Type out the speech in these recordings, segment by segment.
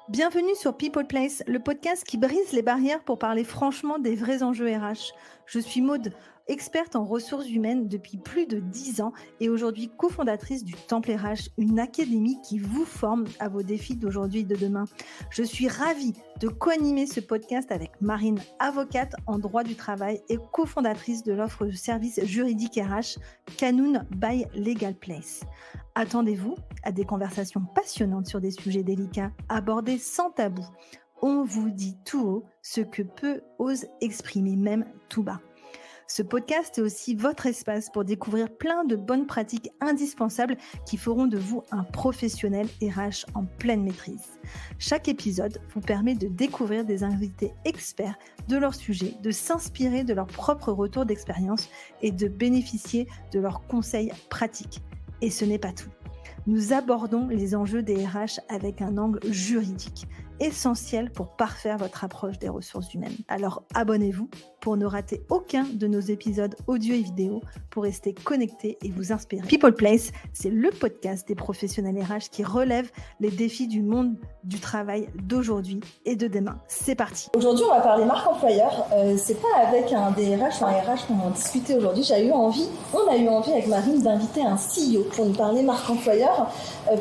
Bienvenue sur People Place, le podcast qui brise les barrières pour parler franchement des vrais enjeux RH. Je suis Maude, experte en ressources humaines depuis plus de 10 ans et aujourd'hui cofondatrice du Temple RH, une académie qui vous forme à vos défis d'aujourd'hui et de demain. Je suis ravie de co-animer ce podcast avec Marine, avocate en droit du travail et cofondatrice de l'offre de services juridiques RH Canoun by Legal Place. Attendez-vous à des conversations passionnantes sur des sujets délicats, abordés sans tabou. On vous dit tout haut ce que peu osent exprimer même tout bas. Ce podcast est aussi votre espace pour découvrir plein de bonnes pratiques indispensables qui feront de vous un professionnel RH en pleine maîtrise. Chaque épisode vous permet de découvrir des invités experts de leur sujet, de s'inspirer de leur propre retour d'expérience et de bénéficier de leurs conseils pratiques. Et ce n'est pas tout. Nous abordons les enjeux des RH avec un angle juridique, essentiel pour parfaire votre approche des ressources humaines. Alors abonnez-vous pour ne rater aucun de nos épisodes audio et vidéo pour rester connecté et vous inspirer. People Place, c'est le podcast des professionnels RH qui relèvent les défis du monde du travail d'aujourd'hui et de demain. C'est parti. Aujourd'hui, on va parler marque employeur. C'est pas avec un DRH ou un RH qu'on va en discuter aujourd'hui. On a eu envie avec Marine d'inviter un CEO pour nous parler marque employeur,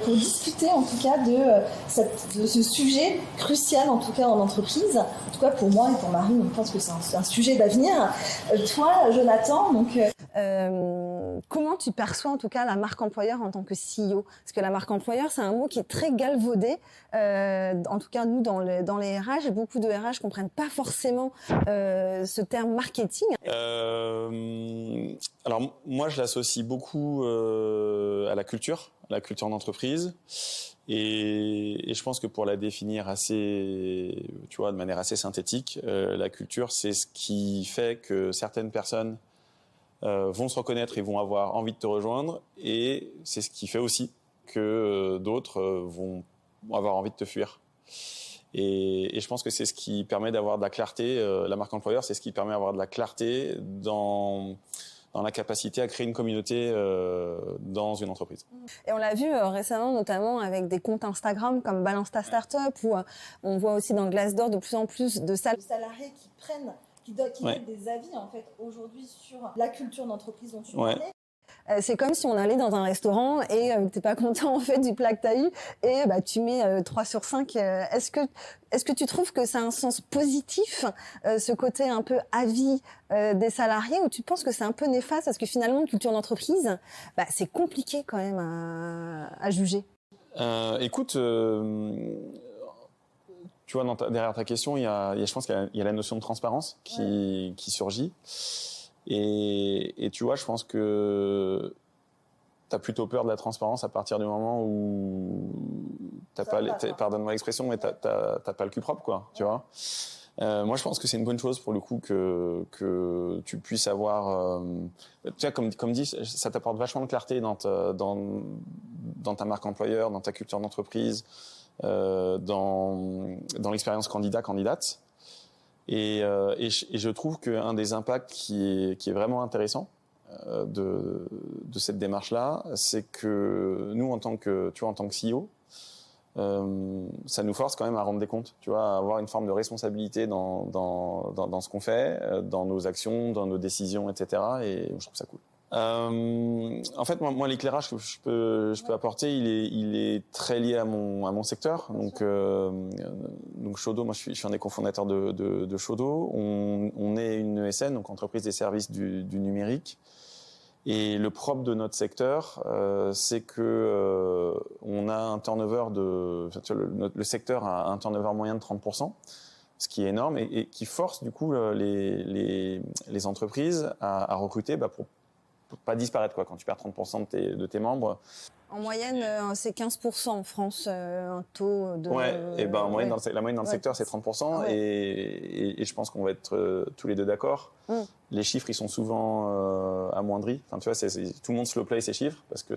pour discuter en tout cas de ce sujet crucial en tout cas en entreprise. En tout cas pour moi et pour Marine, on pense que c'est un sujet d'avenir. Toi, Jonathan, comment tu perçois en tout cas la marque employeur en tant que CEO? Parce que la marque employeur, c'est un mot qui est très galvaudé. En tout cas, nous, dans les RH, et beaucoup de RH comprennent pas forcément ce terme marketing. Alors moi, je l'associe beaucoup à la culture d'entreprise. Et je pense que pour la définir de manière assez synthétique, la culture, c'est ce qui fait que certaines personnes vont se reconnaître et vont avoir envie de te rejoindre, et c'est ce qui fait aussi que d'autres vont avoir envie de te fuir. Et je pense que c'est ce qui permet d'avoir de la clarté. La marque employeur, c'est ce qui permet d'avoir de la clarté dans la capacité à créer une communauté dans une entreprise. Et on l'a vu récemment, notamment avec des comptes Instagram comme Balance ta Startup, où on voit aussi dans Glassdoor de plus en plus de salariés qui donnent des avis en fait aujourd'hui sur la culture d'entreprise dont tu parlais. C'est comme si on allait dans un restaurant et t'es pas content en fait du plat que t'as eu et tu mets 3 sur 5. Est-ce que tu trouves que ça a un sens positif, ce côté un peu avis des salariés, ou tu penses que c'est un peu néfaste parce que finalement une culture d'entreprise, c'est compliqué quand même à juger? Écoute, tu vois, derrière ta question, je pense qu'il y a la notion de transparence qui surgit. Et tu vois, je pense que t'as plutôt peur de la transparence à partir du moment où pardonne-moi l'expression, mais t'as pas le cul propre, quoi, tu vois. Moi, je pense que c'est une bonne chose pour le coup que tu puisses avoir, tu vois, comme dit, ça t'apporte vachement de clarté dans ta marque employeur, dans ta culture d'entreprise, dans l'expérience candidate. Et je trouve qu'un des impacts qui est vraiment intéressant de cette démarche-là, c'est que nous, en tant que CEO, ça nous force quand même à rendre des comptes, tu vois, à avoir une forme de responsabilité dans ce qu'on fait, dans nos actions, dans nos décisions, etc. Et je trouve ça cool. En fait, moi, l'éclairage que je peux apporter, il est très lié à mon secteur. Donc Shodo, moi, je suis un des cofondateurs de Shodo. On est une ESN, donc entreprise des services du numérique. Et le propre de notre secteur, c'est que on a un turnover le secteur a un turnover moyen de 30%, ce qui est énorme et qui force du coup les entreprises à recruter pour pas disparaître, quoi, quand tu perds 30% de tes membres. En moyenne, c'est 15% en France, un taux de... Ouais, et la moyenne dans le secteur, c'est 30%, et je pense qu'on va être tous les deux d'accord. Les chiffres, ils sont souvent amoindris. Enfin, tu vois, tout le monde slow play ces chiffres, parce que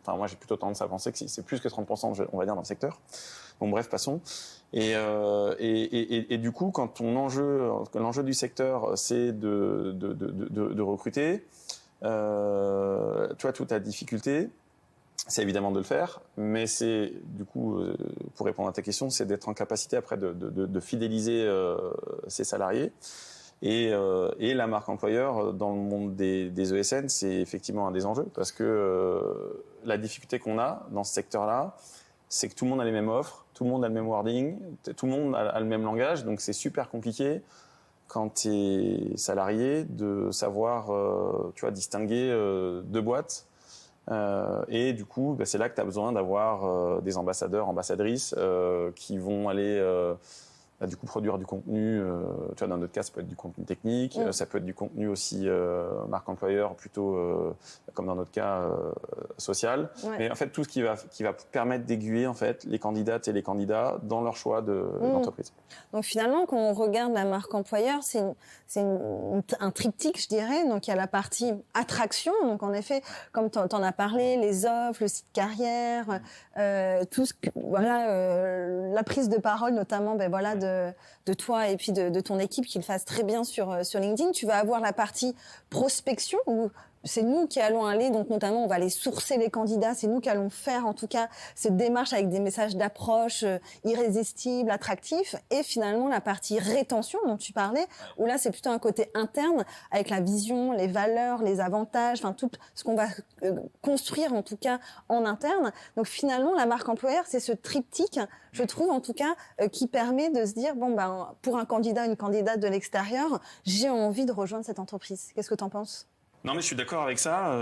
moi, j'ai plutôt tendance à penser que c'est plus que 30%, on va dire, dans le secteur. Bon, bref, passons. Et du coup, quand l'enjeu du secteur, c'est de recruter, tu vois, toute ta difficulté, c'est évidemment de le faire, mais c'est, du coup, pour répondre à ta question, c'est d'être en capacité après de fidéliser ses salariés. Et la marque employeur, dans le monde des ESN, c'est effectivement un des enjeux, parce que la difficulté qu'on a dans ce secteur-là, c'est que tout le monde a les mêmes offres, tout le monde a le même wording, tout le monde a le même langage, donc c'est super compliqué quand tu es salarié de savoir distinguer deux boîtes. Et du coup, c'est là que tu as besoin d'avoir des ambassadeurs, ambassadrices qui vont aller du coup produire du contenu. Dans notre cas, ça peut être du contenu technique, ça peut être du contenu aussi marque employeur, plutôt comme dans notre cas social. Ouais. Mais en fait, tout ce qui va permettre d'aiguiller en fait les candidates et les candidats dans leur choix d'entreprise. Donc finalement, quand on regarde la marque employeur, c'est un triptyque, je dirais. Donc il y a la partie attraction. Donc en effet, comme tu en as parlé, les offres, le site carrière, tout ce que, la prise de parole, notamment, de toi et puis de ton équipe qui le fasse très bien sur LinkedIn. Tu vas avoir la partie prospection où c'est nous qui allons aller, donc notamment on va aller sourcer les candidats, c'est nous qui allons faire en tout cas cette démarche avec des messages d'approche irrésistibles, attractifs, et finalement la partie rétention dont tu parlais, où là c'est plutôt un côté interne avec la vision, les valeurs, les avantages, enfin tout ce qu'on va construire en tout cas en interne. Donc finalement la marque employeur c'est ce triptyque, je trouve en tout cas, qui permet de se dire pour un candidat, une candidate de l'extérieur, j'ai envie de rejoindre cette entreprise. Qu'est-ce que tu en penses ? Non, mais je suis d'accord avec ça.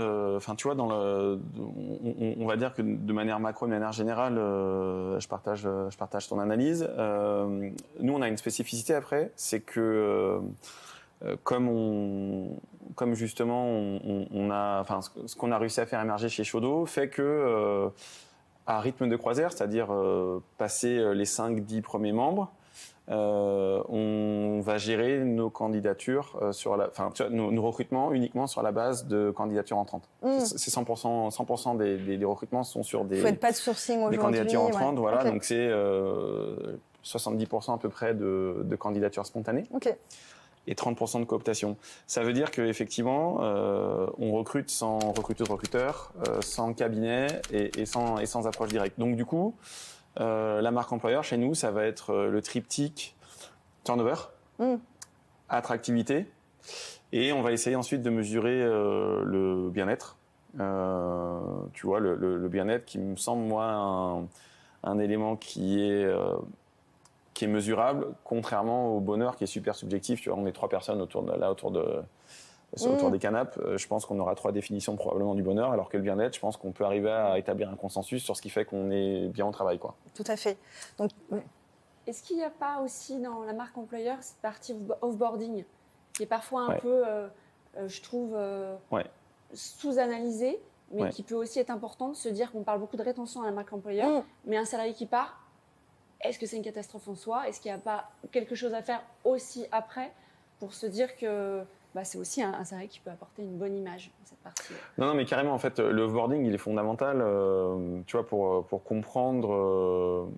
Tu vois, on va dire que de manière macro, de manière générale, je partage ton analyse. Nous, on a une spécificité après, c'est que comme justement, ce qu'on a réussi à faire émerger chez Shodo fait que à rythme de croisière, c'est-à-dire passer les 5-10 premiers membres. On va gérer nos candidatures nos recrutements uniquement sur la base de candidatures entrantes. C'est 100% des recrutements sont sur des. Vous faites pas de sourcing aujourd'hui. Des candidatures entrantes, voilà. Okay. Donc c'est 70% à peu près de candidatures spontanées. Okay. Et 30% de cooptation. Ça veut dire qu'effectivement, on recrute sans recruteur, sans cabinet et sans approche directe. Donc du coup. La marque employeur, chez nous, ça va être le triptyque turnover, attractivité, et on va essayer ensuite de mesurer le bien-être. Tu vois, le bien-être qui me semble, moi, un élément qui est mesurable, contrairement au bonheur qui est super subjectif. Tu vois, on est 3 personnes autour des canapes, je pense qu'on aura 3 définitions probablement du bonheur, alors que le bien-être, je pense qu'on peut arriver à établir un consensus sur ce qui fait qu'on est bien au travail, quoi. Tout à fait. Donc, est-ce qu'il n'y a pas aussi dans la marque employeur cette partie off-boarding qui est parfois un peu, je trouve, sous-analysée, mais qui peut aussi être important de se dire qu'on parle beaucoup de rétention à la marque employeur, mais un salarié qui part, est-ce que c'est une catastrophe en soi ? Est-ce qu'il n'y a pas quelque chose à faire aussi après pour se dire que c'est aussi un salarié qui peut apporter une bonne image dans cette partie. Non, mais carrément, en fait, le offboarding, il est fondamental, tu vois, pour comprendre,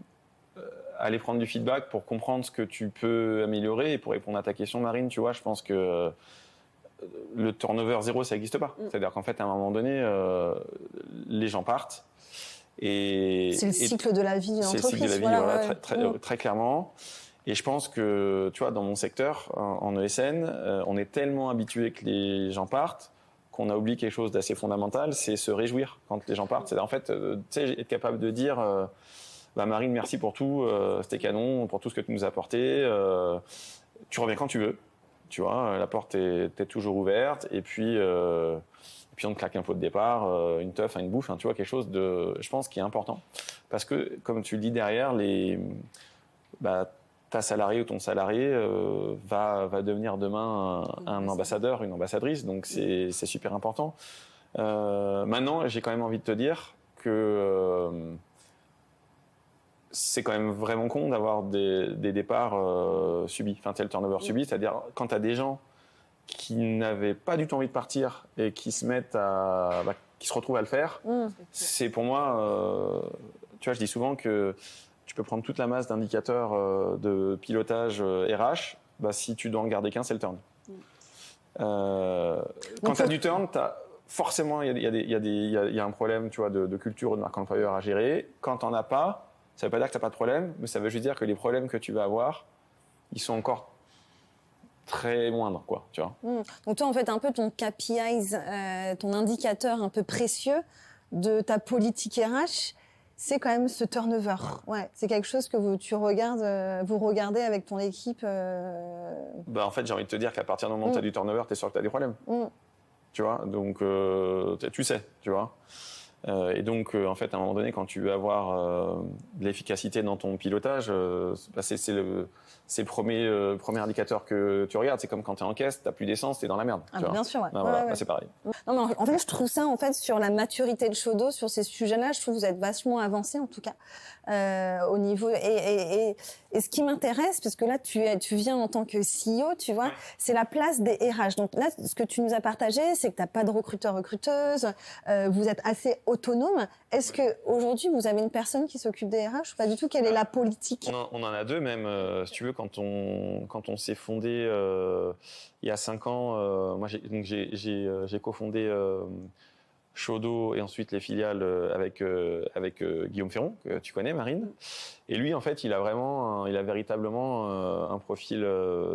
aller prendre du feedback, pour comprendre ce que tu peux améliorer. Et pour répondre à ta question, Marine, tu vois, je pense que le turnover zéro, ça n'existe pas. C'est-à-dire qu'en fait, à un moment donné, les gens partent. C'est le cycle de la vie d'une entreprise. C'est le cycle de la vie, très clairement. Et je pense que, tu vois, dans mon secteur, en ESN, on est tellement habitué que les gens partent qu'on a oublié quelque chose d'assez fondamental, c'est se réjouir quand les gens partent. C'est en fait, tu sais, être capable de dire, Marine, merci pour tout, c'était canon, pour tout ce que tu nous as apporté. Tu reviens quand tu veux, tu vois, la porte est toujours ouverte. Et puis on te claque un pot de départ, une teuf, une bouffe, tu vois, quelque chose de, je pense, qui est important. Parce que, comme tu le dis derrière, ta salarié ou ton salarié va devenir demain un ambassadeur, une ambassadrice, donc c'est super important. Maintenant, j'ai quand même envie de te dire que c'est quand même vraiment con d'avoir des départs subis, enfin, le turnover subi, c'est-à-dire quand tu as des gens qui n'avaient pas du tout envie de partir et qui se mettent qui se retrouvent à le faire, c'est pour moi, tu vois, je dis souvent que tu peux prendre toute la masse d'indicateurs de pilotage RH, si tu dois en garder qu'un, c'est le turn. Quand tu as du turn, forcément, il y a un problème, tu vois, de culture ou de marque employeur à gérer. Quand t'en as pas, ça veut pas dire que t'as pas de problème, mais ça veut juste dire que les problèmes que tu vas avoir, ils sont encore très moindres, quoi, tu vois. Donc toi, en fait, un peu ton KPIs, ton indicateur un peu précieux de ta politique RH, c'est quand même ce turnover. Ouais, c'est quelque chose que vous regardez avec ton équipe. Bah, en fait, j'ai envie de te dire qu'à partir du moment où tu as du turnover, tu es sûr que tu as des problèmes. Tu vois, donc tu sais, tu vois. Et donc, en fait, à un moment donné, quand tu veux avoir de l'efficacité dans ton pilotage, bah, c'est le premier indicateur que tu regardes. C'est comme quand tu es en caisse, tu n'as plus d'essence, tu es dans la merde. Ah, bien sûr, ouais. Bah, voilà, bah, c'est pareil. Non, mais en fait, je trouve ça, en fait, sur la maturité de Shodo, sur ces sujets-là, je trouve que vous êtes vachement avancé, en tout cas, au niveau. Et ce qui m'intéresse, parce que là, tu viens en tant que CEO, tu vois, c'est la place des RH. Donc là, ce que tu nous as partagé, c'est que tu n'as pas de recruteur-recruteuse, vous êtes assez autonome. Est-ce que aujourd'hui vous avez une personne qui s'occupe des RH ou pas du tout? Quelle est la politique? On en a deux même. Si tu veux, quand on s'est fondé il y a 5 ans, moi j'ai cofondé Shodo et ensuite les filiales avec Guillaume Ferron, que tu connais, Marine. Et lui, en fait, il a véritablement un profil,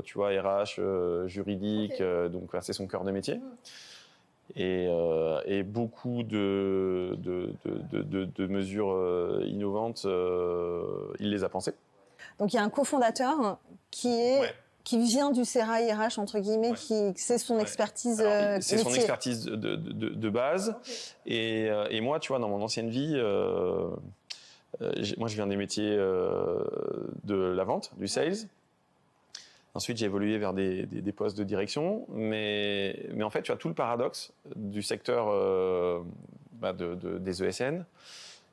tu vois, RH, juridique, donc c'est son cœur de métier. Et beaucoup de mesures innovantes, il les a pensées. Donc il y a un cofondateur qui vient du sérail RH entre guillemets, c'est son expertise. C'est son expertise de base. Et moi, tu vois, dans mon ancienne vie, moi je viens des métiers de la vente, du sales. Ensuite, j'ai évolué vers des postes de direction, mais en fait, tu as tout le paradoxe du secteur des ESN,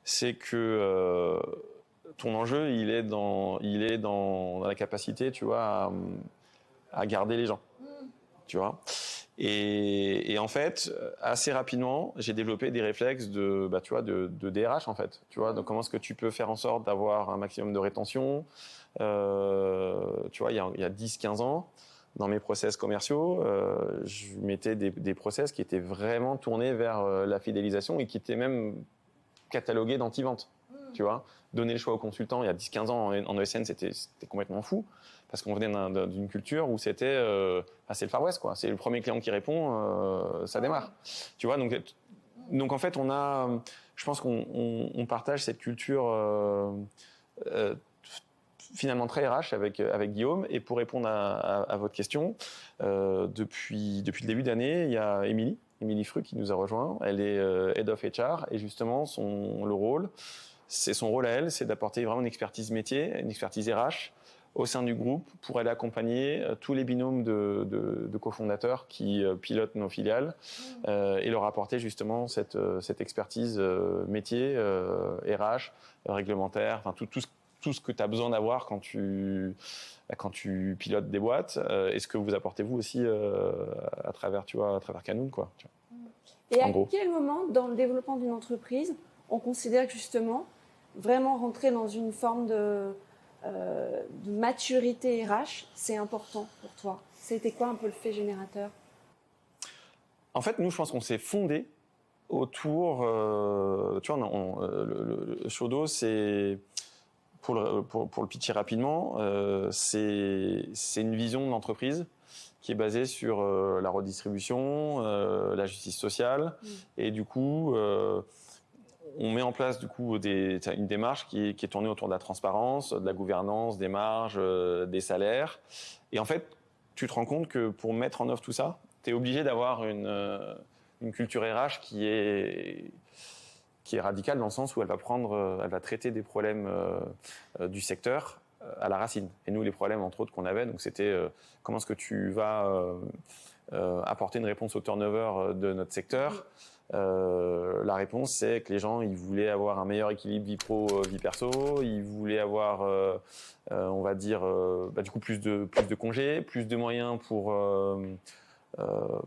c'est que ton enjeu, il est dans la capacité, tu vois, à garder les gens, tu vois. Et en fait, assez rapidement, j'ai développé des réflexes de DRH, en fait. Tu vois, donc comment est-ce que tu peux faire en sorte d'avoir un maximum de rétention. Tu vois, il y a 10-15 ans, dans mes process commerciaux, je mettais des process qui étaient vraiment tournés vers la fidélisation et qui étaient même catalogués d'anti-vente. Tu vois, donner le choix aux consultants il y a 10-15 ans en ESN, c'était complètement fou. Parce qu'on venait d'une culture où c'était c'est le Far West, quoi. C'est le premier client qui répond, ça démarre. Tu vois, donc en fait, je pense qu'on partage cette culture finalement très RH avec Guillaume. Et pour répondre à votre question, depuis le début d'année, il y a Émilie Fru qui nous a rejoint. Elle est Head of HR et justement son rôle à elle, c'est d'apporter vraiment une expertise métier, une expertise RH au sein du groupe pour aller accompagner tous les binômes de cofondateurs qui pilotent nos filiales et leur apporter justement cette expertise métier, RH, réglementaire, enfin tout ce que tu as besoin d'avoir quand tu pilotes des boîtes. Et ce que vous apportez vous aussi à travers Canoun, quoi. Tu vois. Et à quel moment dans le développement d'une entreprise on considère que justement vraiment rentrer dans une forme de maturité RH, c'est important pour toi? C'était quoi un peu le fait générateur? En fait, nous, je pense qu'on s'est fondé autour. Tu vois, le Shodo, c'est pour le pitcher rapidement, c'est une vision de l'entreprise qui est basée sur la redistribution, la justice sociale, et du coup. On met en place du coup une démarche qui est tournée autour de la transparence, de la gouvernance, des marges, des salaires. Et en fait, tu te rends compte que pour mettre en œuvre tout ça, tu es obligé d'avoir une culture RH qui est radicale dans le sens où elle va traiter des problèmes du secteur à la racine. Et nous, les problèmes entre autres qu'on avait, donc c'était comment est-ce que tu vas apporter une réponse au turnover de notre secteur. La réponse, c'est que les gens, ils voulaient avoir un meilleur équilibre vie pro, vie perso. Ils voulaient avoir, on va dire, du coup, plus de congés, plus de moyens pour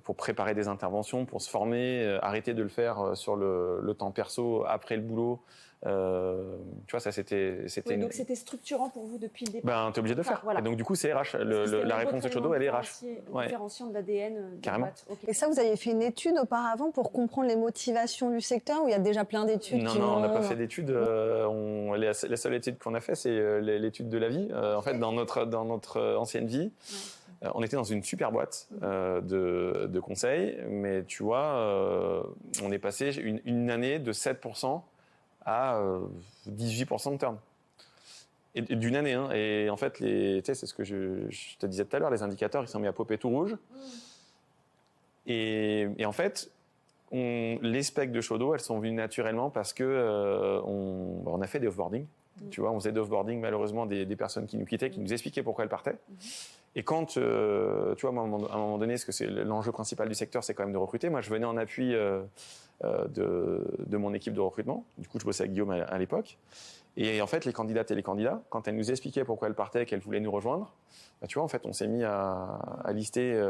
pour préparer des interventions, pour se former, arrêter de le faire sur le temps perso, après le boulot. Tu vois, ça c'était. Donc c'était structurant pour vous depuis le départ. Ben, t'es obligé de le faire. Voilà. Et donc du coup, c'est RH. La réponse de Shodo, elle est RH. Différenciant de l'ADN. Carrément. Okay. Et ça, vous avez fait une étude auparavant pour comprendre les motivations du secteur, ou il y a déjà plein d'études? Non, on n'a pas fait d'études. La seule étude qu'on a fait, c'est l'étude de la vie. En fait, dans notre ancienne vie. On était dans une super boîte de conseils, mais tu vois, on est passé une année de 7% à 18% de turn. Et d'une année. Hein. Et en fait, c'est ce que je te disais tout à l'heure, les indicateurs, ils sont mis à popper tout rouge. Et en fait, les specs de Shodo, elles sont venues naturellement parce que on a fait des offboarding. Tu vois, on faisait des offboarding, malheureusement, des personnes qui nous quittaient, qui nous expliquaient pourquoi elles partaient. Et quand, tu vois, moi, à un moment donné, parce que c'est l'enjeu principal du secteur, c'est quand même de recruter. Moi, je venais en appui de mon équipe de recrutement. Du coup, je bossais avec Guillaume à l'époque. Et en fait, les candidates et les candidats, quand elles nous expliquaient pourquoi elles partaient et qu'elles voulaient nous rejoindre, bah, tu vois, en fait, on s'est mis à lister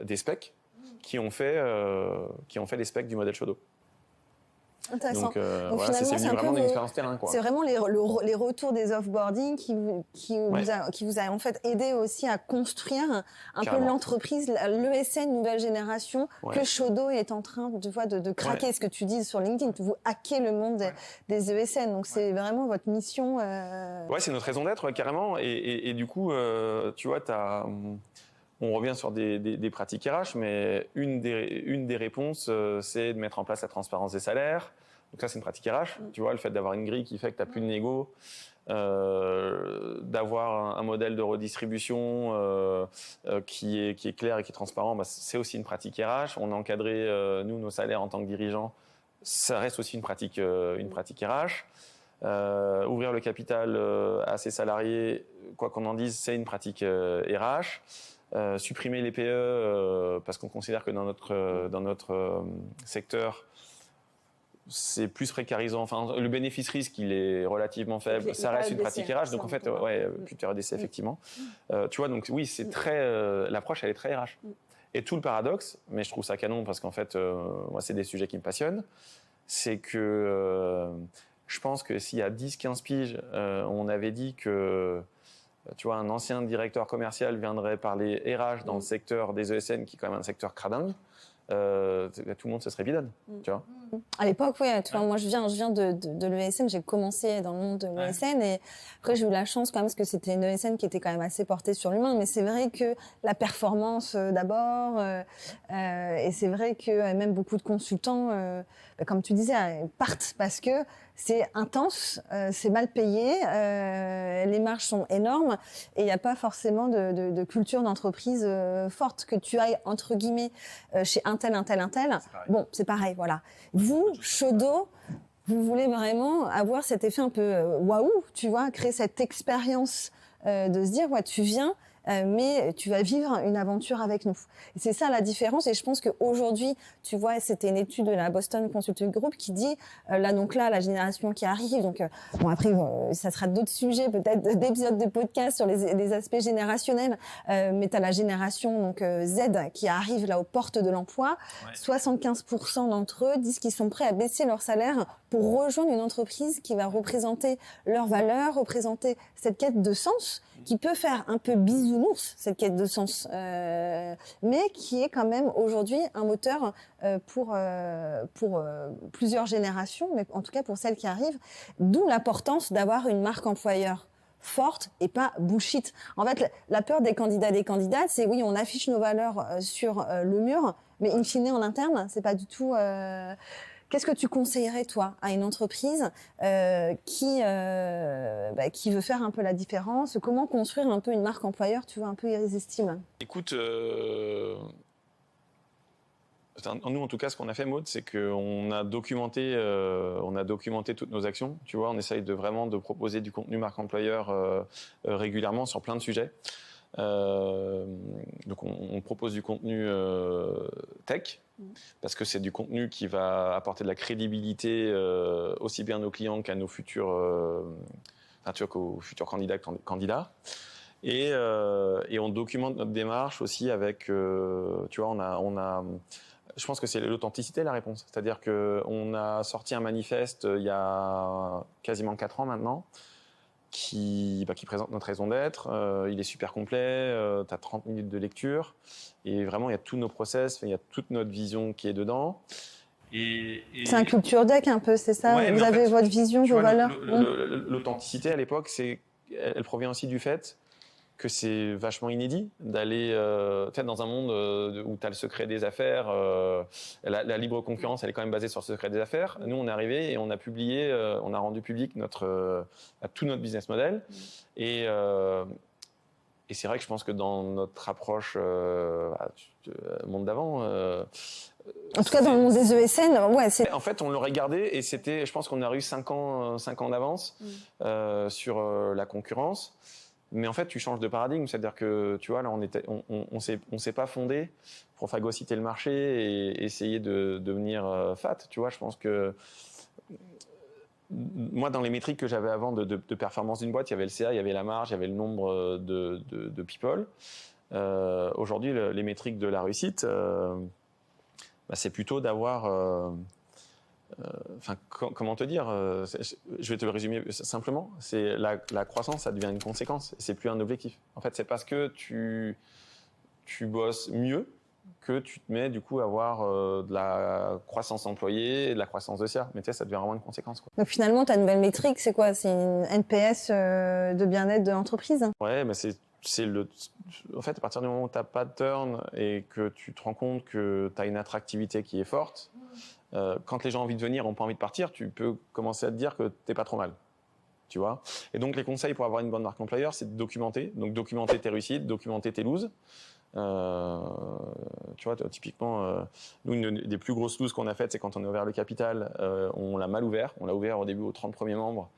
des specs qui ont fait les specs du modèle Shodo. Intéressant. Donc c'est venu vraiment d'une expérience terrain, quoi. C'est vraiment les retours des offboarding qui vous a en fait aidé aussi à construire un peu l'entreprise, l'ESN nouvelle génération que Shodo est en train de craquer. Ce que tu dis sur LinkedIn, vous hackez le monde des ESN. Donc c'est vraiment votre mission. Ouais, c'est notre raison d'être carrément. Et du coup, tu vois, on revient sur des pratiques RH, mais une des réponses, c'est de mettre en place la transparence des salaires. Donc ça, c'est une pratique RH. Tu vois, le fait d'avoir une grille qui fait que tu n'as plus de négo, d'avoir un modèle de redistribution qui est clair et qui est transparent, bah, c'est aussi une pratique RH. On a encadré, nous, nos salaires en tant que dirigeants. Ça reste aussi une pratique RH. Ouvrir le capital à ses salariés, quoi qu'on en dise, c'est une pratique RH. Supprimer les PE parce qu'on considère que dans notre secteur c'est plus précarisant. Enfin, le bénéfice-risque il est relativement faible. Ça reste une pratique RH. Donc en fait, plus de période d'essai effectivement. Tu vois, donc oui, c'est très l'approche elle est très RH. Et tout le paradoxe, mais je trouve ça canon parce qu'en fait, moi c'est des sujets qui me passionnent. C'est que je pense que s'il y a 10-15 piges, on avait dit que tu vois, un ancien directeur commercial viendrait parler RH dans le secteur des ESN, qui est quand même un secteur cradingue, tout le monde se serait bidonne, tu vois. À l'époque, oui, tu vois, moi je viens de l'ESN, j'ai commencé dans le monde de l'ESN et après j'ai eu la chance quand même parce que c'était une ESN qui était quand même assez portée sur l'humain, mais c'est vrai que la performance d'abord et c'est vrai que même beaucoup de consultants, comme tu disais, partent parce que c'est intense, c'est mal payé, les marges sont énormes et il n'y a pas forcément de culture d'entreprise forte que tu ailles entre guillemets chez un tel. Bon, c'est pareil, voilà. Vous, Shodo, vous voulez vraiment avoir cet effet un peu waouh, tu vois, créer cette expérience de se dire, ouais, tu viens, mais tu vas vivre une aventure avec nous. Et c'est ça la différence. Et je pense qu'aujourd'hui, tu vois, c'était une étude de la Boston Consulting Group qui dit, la génération qui arrive, donc bon après, ça sera d'autres sujets, peut-être d'épisodes de podcast sur les aspects générationnels, mais tu as la génération donc Z qui arrive là aux portes de l'emploi. 75% d'entre eux disent qu'ils sont prêts à baisser leur salaire pour rejoindre une entreprise qui va représenter leurs valeurs, représenter cette quête de sens, qui peut faire un peu bisounours, cette quête de sens, mais qui est quand même aujourd'hui un moteur pour plusieurs générations, mais en tout cas pour celles qui arrivent, d'où l'importance d'avoir une marque employeur forte et pas bullshit. En fait, la peur des candidats et des candidates, c'est oui, on affiche nos valeurs sur le mur, mais in fine, en interne, c'est pas du tout... Qu'est-ce que tu conseillerais, toi, à une entreprise qui veut faire un peu la différence? Comment construire un peu une marque employeur, tu vois, un peu irrésistible? Écoute, nous, en tout cas, ce qu'on a fait, Maud, c'est qu'on a documenté toutes nos actions. Tu vois, on essaye de proposer du contenu marque employeur régulièrement sur plein de sujets. Donc, on propose du contenu tech. Parce que c'est du contenu qui va apporter de la crédibilité aussi bien à nos clients qu'à nos futurs, qu'aux futurs candidats. Et on documente notre démarche aussi avec, tu vois, je pense que c'est l'authenticité la réponse. C'est-à-dire qu'on a sorti un manifeste il y a quasiment 4 ans maintenant, qui présente notre raison d'être. Il est super complet, tu as 30 minutes de lecture, et vraiment il y a tous nos process, il y a toute notre vision qui est dedans. C'est un culture deck un peu, c'est ça? Ouais, vous avez votre vision, vos valeurs. L'authenticité à l'époque, elle provient aussi du fait que c'est vachement inédit d'aller peut-être dans un monde où tu as le secret des affaires. La libre concurrence, elle est quand même basée sur le secret des affaires. Nous, on est arrivé et on a publié, on a rendu public tout notre business model. Et c'est vrai que je pense que dans notre approche monde d'avant... en tout cas, dans le monde des ESN, ouais. En fait, on l'aurait gardé et je pense qu'on a eu 5 ans d'avance sur la concurrence. Mais en fait, tu changes de paradigme, c'est-à-dire que tu vois, là, on s'est pas fondé pour phagocyter le marché et essayer de devenir fat. Tu vois, je pense que moi, dans les métriques que j'avais avant de performance d'une boîte, il y avait le CA, il y avait la marge, il y avait le nombre de people. Aujourd'hui, les métriques de la réussite, c'est plutôt d'avoir comment te dire, je vais te le résumer simplement, c'est la croissance, ça devient une conséquence, c'est plus un objectif. En fait, c'est parce que tu bosses mieux que tu te mets du coup à avoir de la croissance employée et de la croissance de CA. Mais tu sais, ça devient vraiment une conséquence, quoi. Donc finalement, ta nouvelle métrique, c'est quoi? C'est une NPS de bien-être de l'entreprise? Ouais, mais en fait, à partir du moment où tu n'as pas de turn et que tu te rends compte que tu as une attractivité qui est forte, quand les gens ont envie de venir, n'ont pas envie de partir, tu peux commencer à te dire que tu n'es pas trop mal. Tu vois. Et donc, les conseils pour avoir une bonne marque employeur, c'est de documenter. Donc, documenter tes réussites, documenter tes loses. Tu vois, typiquement, nous, une des plus grosses loses qu'on a faites, c'est quand on a ouvert le capital, on l'a mal ouvert. On l'a ouvert au début aux 30 premiers membres.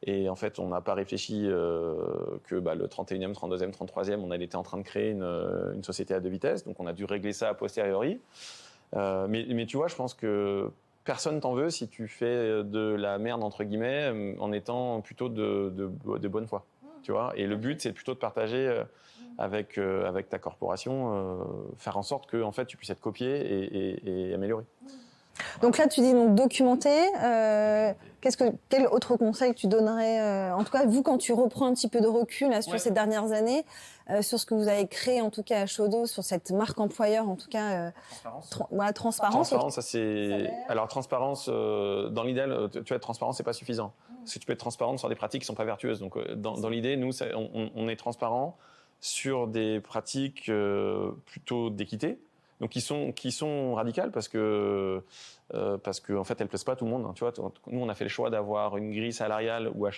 Et en fait, on n'a pas réfléchi que le 31e, 32e, 33e, on était en train de créer une société à 2 vitesses. Donc, on a dû régler ça a posteriori. Mais tu vois, je pense que personne t'en veut si tu fais de la merde, entre guillemets, en étant plutôt de bonne foi. Tu vois. Et le but, c'est plutôt de partager avec ta corporation, faire en sorte que en fait, tu puisses être copié et amélioré. Donc là, tu dis donc documenter. Quel autre conseil tu donnerais, en tout cas, vous, quand tu reprends un petit peu de recul là, sur ces dernières années, sur ce que vous avez créé, en tout cas à Shodo, sur cette marque employeur, en tout cas, transparence. Transparence, ça c'est. Alors transparence, dans l'idéal, tu vois, transparence, c'est pas suffisant. Parce que tu peux être transparent sur des pratiques qui sont pas vertueuses. Donc dans l'idée, nous, on est transparent sur des pratiques plutôt d'équité. Donc qui sont radicales parce que en fait elles plaisent pas à tout le monde. Hein, tu vois, nous on a fait le choix d'avoir une grille salariale où à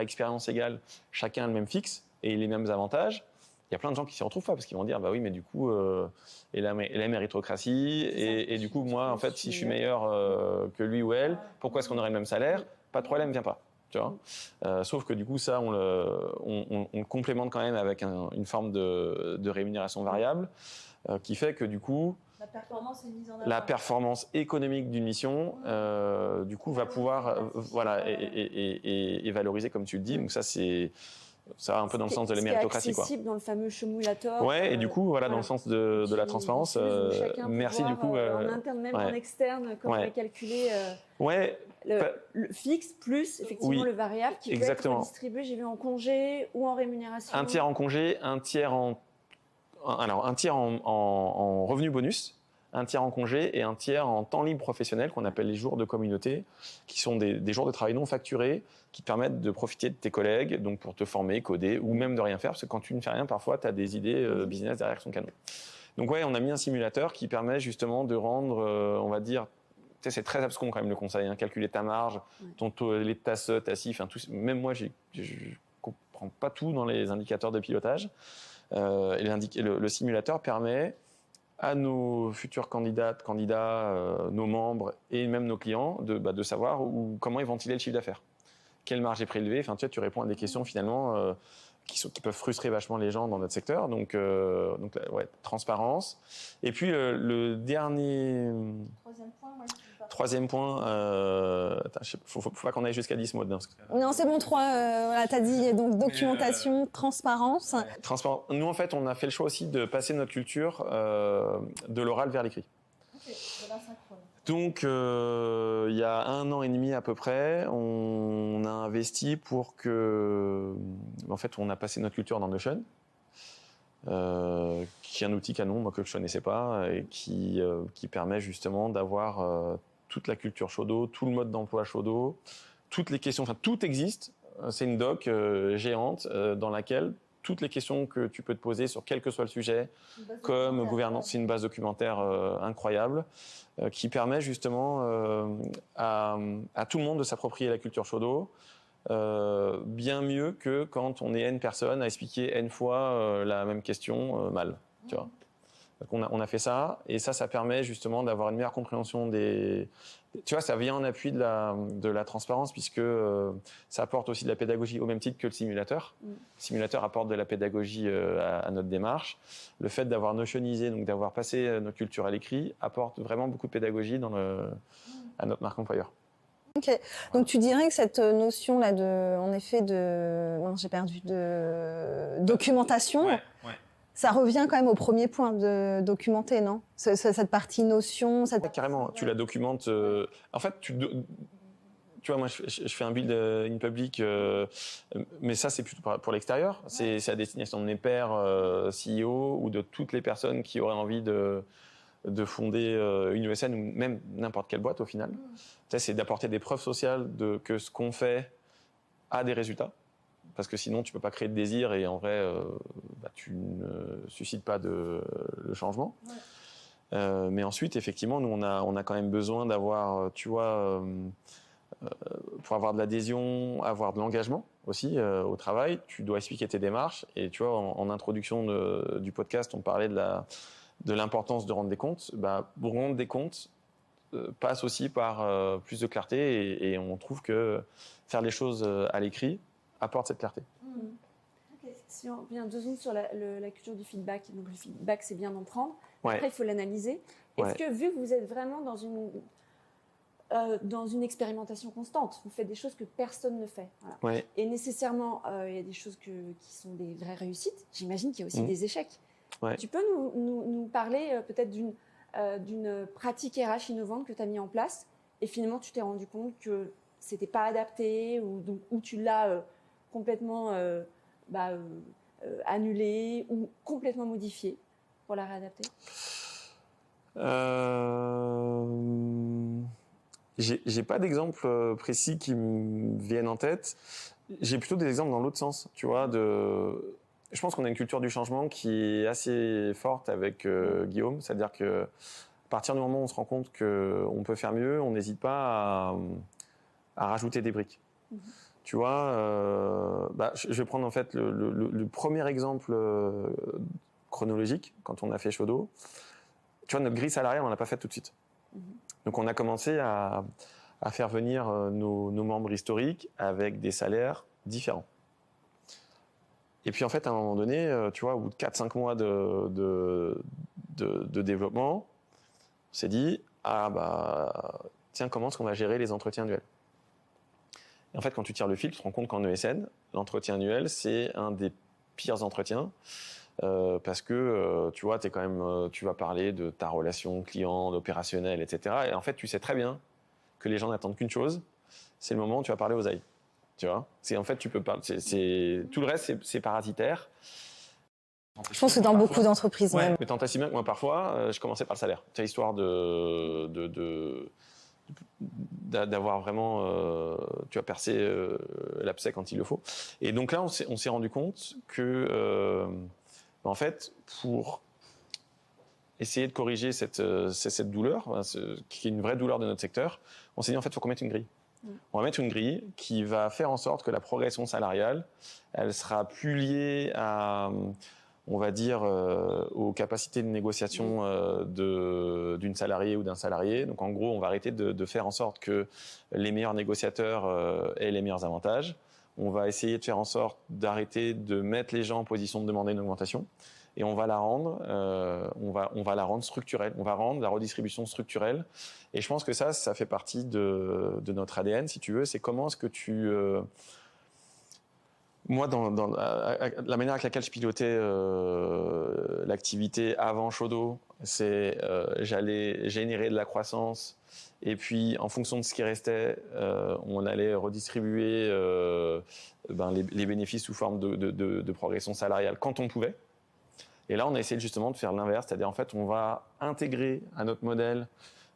expérience égale chacun a le même fixe et les mêmes avantages. Il y a plein de gens qui s'y retrouvent pas parce qu'ils vont dire bah oui mais du coup et la méritocratie et du coup moi en fait si je suis meilleur que lui ou elle, pourquoi est-ce qu'on aurait le même salaire? Pas de problème, viens pas. Tu vois, sauf que du coup ça on le complémente quand même avec une forme de rémunération variable. Qui fait que du coup, la performance économique d'une mission, du coup, va pouvoir, et valoriser comme tu le dis. Donc ça, ça va un peu dans le sens de la méritocratie, quoi. Accessible dans le fameux simulateur. Ouais, et du coup, voilà, dans le sens de la transparence. Merci du coup. En interne, même en externe, comment on a calculé. Le fixe plus effectivement le variable qui peut être distribué, j'ai vu, en congé ou en rémunération. Un tiers en congé, un tiers en revenu bonus, un tiers en congé et un tiers en temps libre professionnel qu'on appelle les jours de communauté, qui sont des jours de travail non facturés qui te permettent de profiter de tes collègues, donc pour te former, coder ou même de rien faire, parce que quand tu ne fais rien, parfois tu as des idées business derrière son canon. Donc on a mis un simulateur qui permet justement de rendre, on va dire, tu sais, c'est très abscon quand même le conseil, hein, calculer ta marge, ton taux, ta SE, ta CIF, même moi je comprends pas tout dans les indicateurs de pilotage. Le simulateur permet à nos futurs candidats, nos membres et même nos clients de savoir comment ils ventiler le chiffre d'affaires. Quelle marge est prélevée. Enfin, tu réponds à des questions finalement qui peuvent frustrer vachement les gens dans notre secteur. Donc transparence. Et puis le dernier... Troisième point, faut pas qu'on aille jusqu'à 10 mots. Non, c'est bon, 3, voilà, t'as dit donc documentation, transparence. Transparence. Nous, en fait, on a fait le choix aussi de passer notre culture de l'oral vers l'écrit. Okay, de l'asynchrone. Donc, il y a 1 an et demi à peu près, on a investi pour que... En fait, on a passé notre culture dans Notion, qui est un outil canon, moi, que je ne connaissais pas, et qui permet justement d'avoir toute la culture Shodo, tout le mode d'emploi Shodo, toutes les questions, enfin, tout existe. C'est une doc géante dans laquelle toutes les questions que tu peux te poser sur quel que soit le sujet, comme gouvernance, c'est une base documentaire incroyable, qui permet justement à tout le monde de s'approprier la culture Shodo, bien mieux que quand on est N personnes à expliquer N fois la même question mal, tu vois. Donc on a fait ça, et ça permet justement d'avoir une meilleure compréhension des... Tu vois, ça vient en appui de la transparence, puisque ça apporte aussi de la pédagogie au même titre que le simulateur. Le simulateur apporte de la pédagogie à notre démarche. Le fait d'avoir notionnisé, donc d'avoir passé notre culture à l'écrit, apporte vraiment beaucoup de pédagogie à notre marque employeur. Ok, donc tu dirais que cette notion-là de documentation, ouais. Ça revient quand même au premier point de documenter, non ? Cette partie notion... Carrément, tu la documentes. En fait, tu vois, moi, je fais un build in public, mais ça, c'est plutôt pour l'extérieur. C'est à destination de mes pairs CEO ou de toutes les personnes qui auraient envie de fonder une ESN ou même n'importe quelle boîte au final. C'est d'apporter des preuves sociales que ce qu'on fait a des résultats. Parce que sinon, tu ne peux pas créer de désir et en vrai, tu ne suscites pas le changement. Ouais. Mais ensuite, effectivement, nous, on a quand même besoin d'avoir, tu vois, pour avoir de l'adhésion, avoir de l'engagement aussi au travail, tu dois expliquer tes démarches. Et tu vois, en introduction du podcast, on parlait de l'importance de rendre des comptes. Rendre des comptes passe aussi par plus de clarté et on trouve que faire les choses à l'écrit apporte cette clarté. Okay. Si on revient 2 secondes sur la culture du feedback, donc le feedback, c'est bien d'en prendre. Ouais. Après, il faut l'analyser. Est-ce que, vu que vous êtes vraiment dans une expérimentation constante, vous faites des choses que personne ne fait. Voilà. Ouais. Et nécessairement, il y a des choses qui sont des vraies réussites. J'imagine qu'il y a aussi des échecs. Ouais. Tu peux nous parler peut-être d'une pratique RH innovante que tu as mis en place et finalement, tu t'es rendu compte que c'était pas adapté ou tu l'as... complètement annulé ou complètement modifié pour la réadapter ? J'ai pas d'exemple précis qui me viennent en tête. J'ai plutôt des exemples dans l'autre sens, tu vois. Je pense qu'on a une culture du changement qui est assez forte avec Guillaume, c'est-à-dire que à partir du moment où on se rend compte qu'on peut faire mieux, on n'hésite pas à rajouter des briques. Tu vois, je vais prendre en fait le premier exemple chronologique quand on a fait Shodo. Tu vois, notre grille salariale, on l'a pas faite tout de suite. Donc on a commencé à faire venir nos membres historiques avec des salaires différents. Et puis en fait, à un moment donné, tu vois, au bout de 4-5 mois de développement, on s'est dit, tiens, comment est-ce qu'on va gérer les entretiens annuels ? Et en fait, quand tu tires le fil, tu te rends compte qu'en ESN, l'entretien annuel, c'est un des pires entretiens parce que tu vois, tu vas parler de ta relation client, d'opérationnel, etc. Et en fait, tu sais très bien que les gens n'attendent qu'une chose, c'est le moment où tu vas parler aux AI. Tu vois, en fait, tu peux pas. Tout le reste, c'est parasitaire. Je pense que dans beaucoup d'entreprises. Ouais, mais tant si bien que moi, parfois, je commençais par le salaire. C'est histoire d'avoir vraiment, tu as percé l'abcès quand il le faut. Et donc là, on s'est rendu compte que, en fait, pour essayer de corriger cette douleur, qui est une vraie douleur de notre secteur, on s'est dit, en fait, il faut qu'on mette une grille. On va mettre une grille qui va faire en sorte que la progression salariale, elle sera plus liée à... on va dire, aux capacités de négociation d'une salariée ou d'un salarié. Donc, en gros, on va arrêter de faire en sorte que les meilleurs négociateurs aient les meilleurs avantages. on va essayer de faire en sorte d'arrêter de mettre les gens en position de demander une augmentation. Et on va la rendre, on va la rendre structurelle. On va rendre la redistribution structurelle. Et je pense que ça fait partie de notre ADN, si tu veux. C'est comment est-ce que tu... Moi, dans la manière avec laquelle je pilotais l'activité avant Shodo, c'est j'allais générer de la croissance et puis en fonction de ce qui restait, on allait redistribuer les bénéfices sous forme de progression salariale quand on pouvait. Et là, on a essayé justement de faire l'inverse, c'est-à-dire en fait, on va intégrer à notre modèle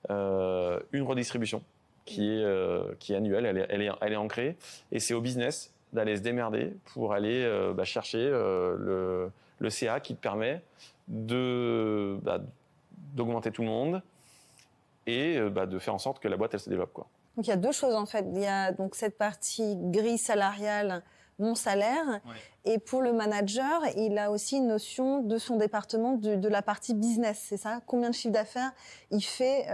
une redistribution qui est annuelle, elle est ancrée, et c'est au business d'aller se démerder pour aller chercher le CA qui te permet d'augmenter tout le monde et de faire en sorte que la boîte elle se développe, quoi. Donc il y a deux choses en fait. Il y a donc cette partie grille salariale, mon salaire, et pour le manager, il a aussi une notion de son département, de la partie business, c'est ça? Combien de chiffre d'affaires il fait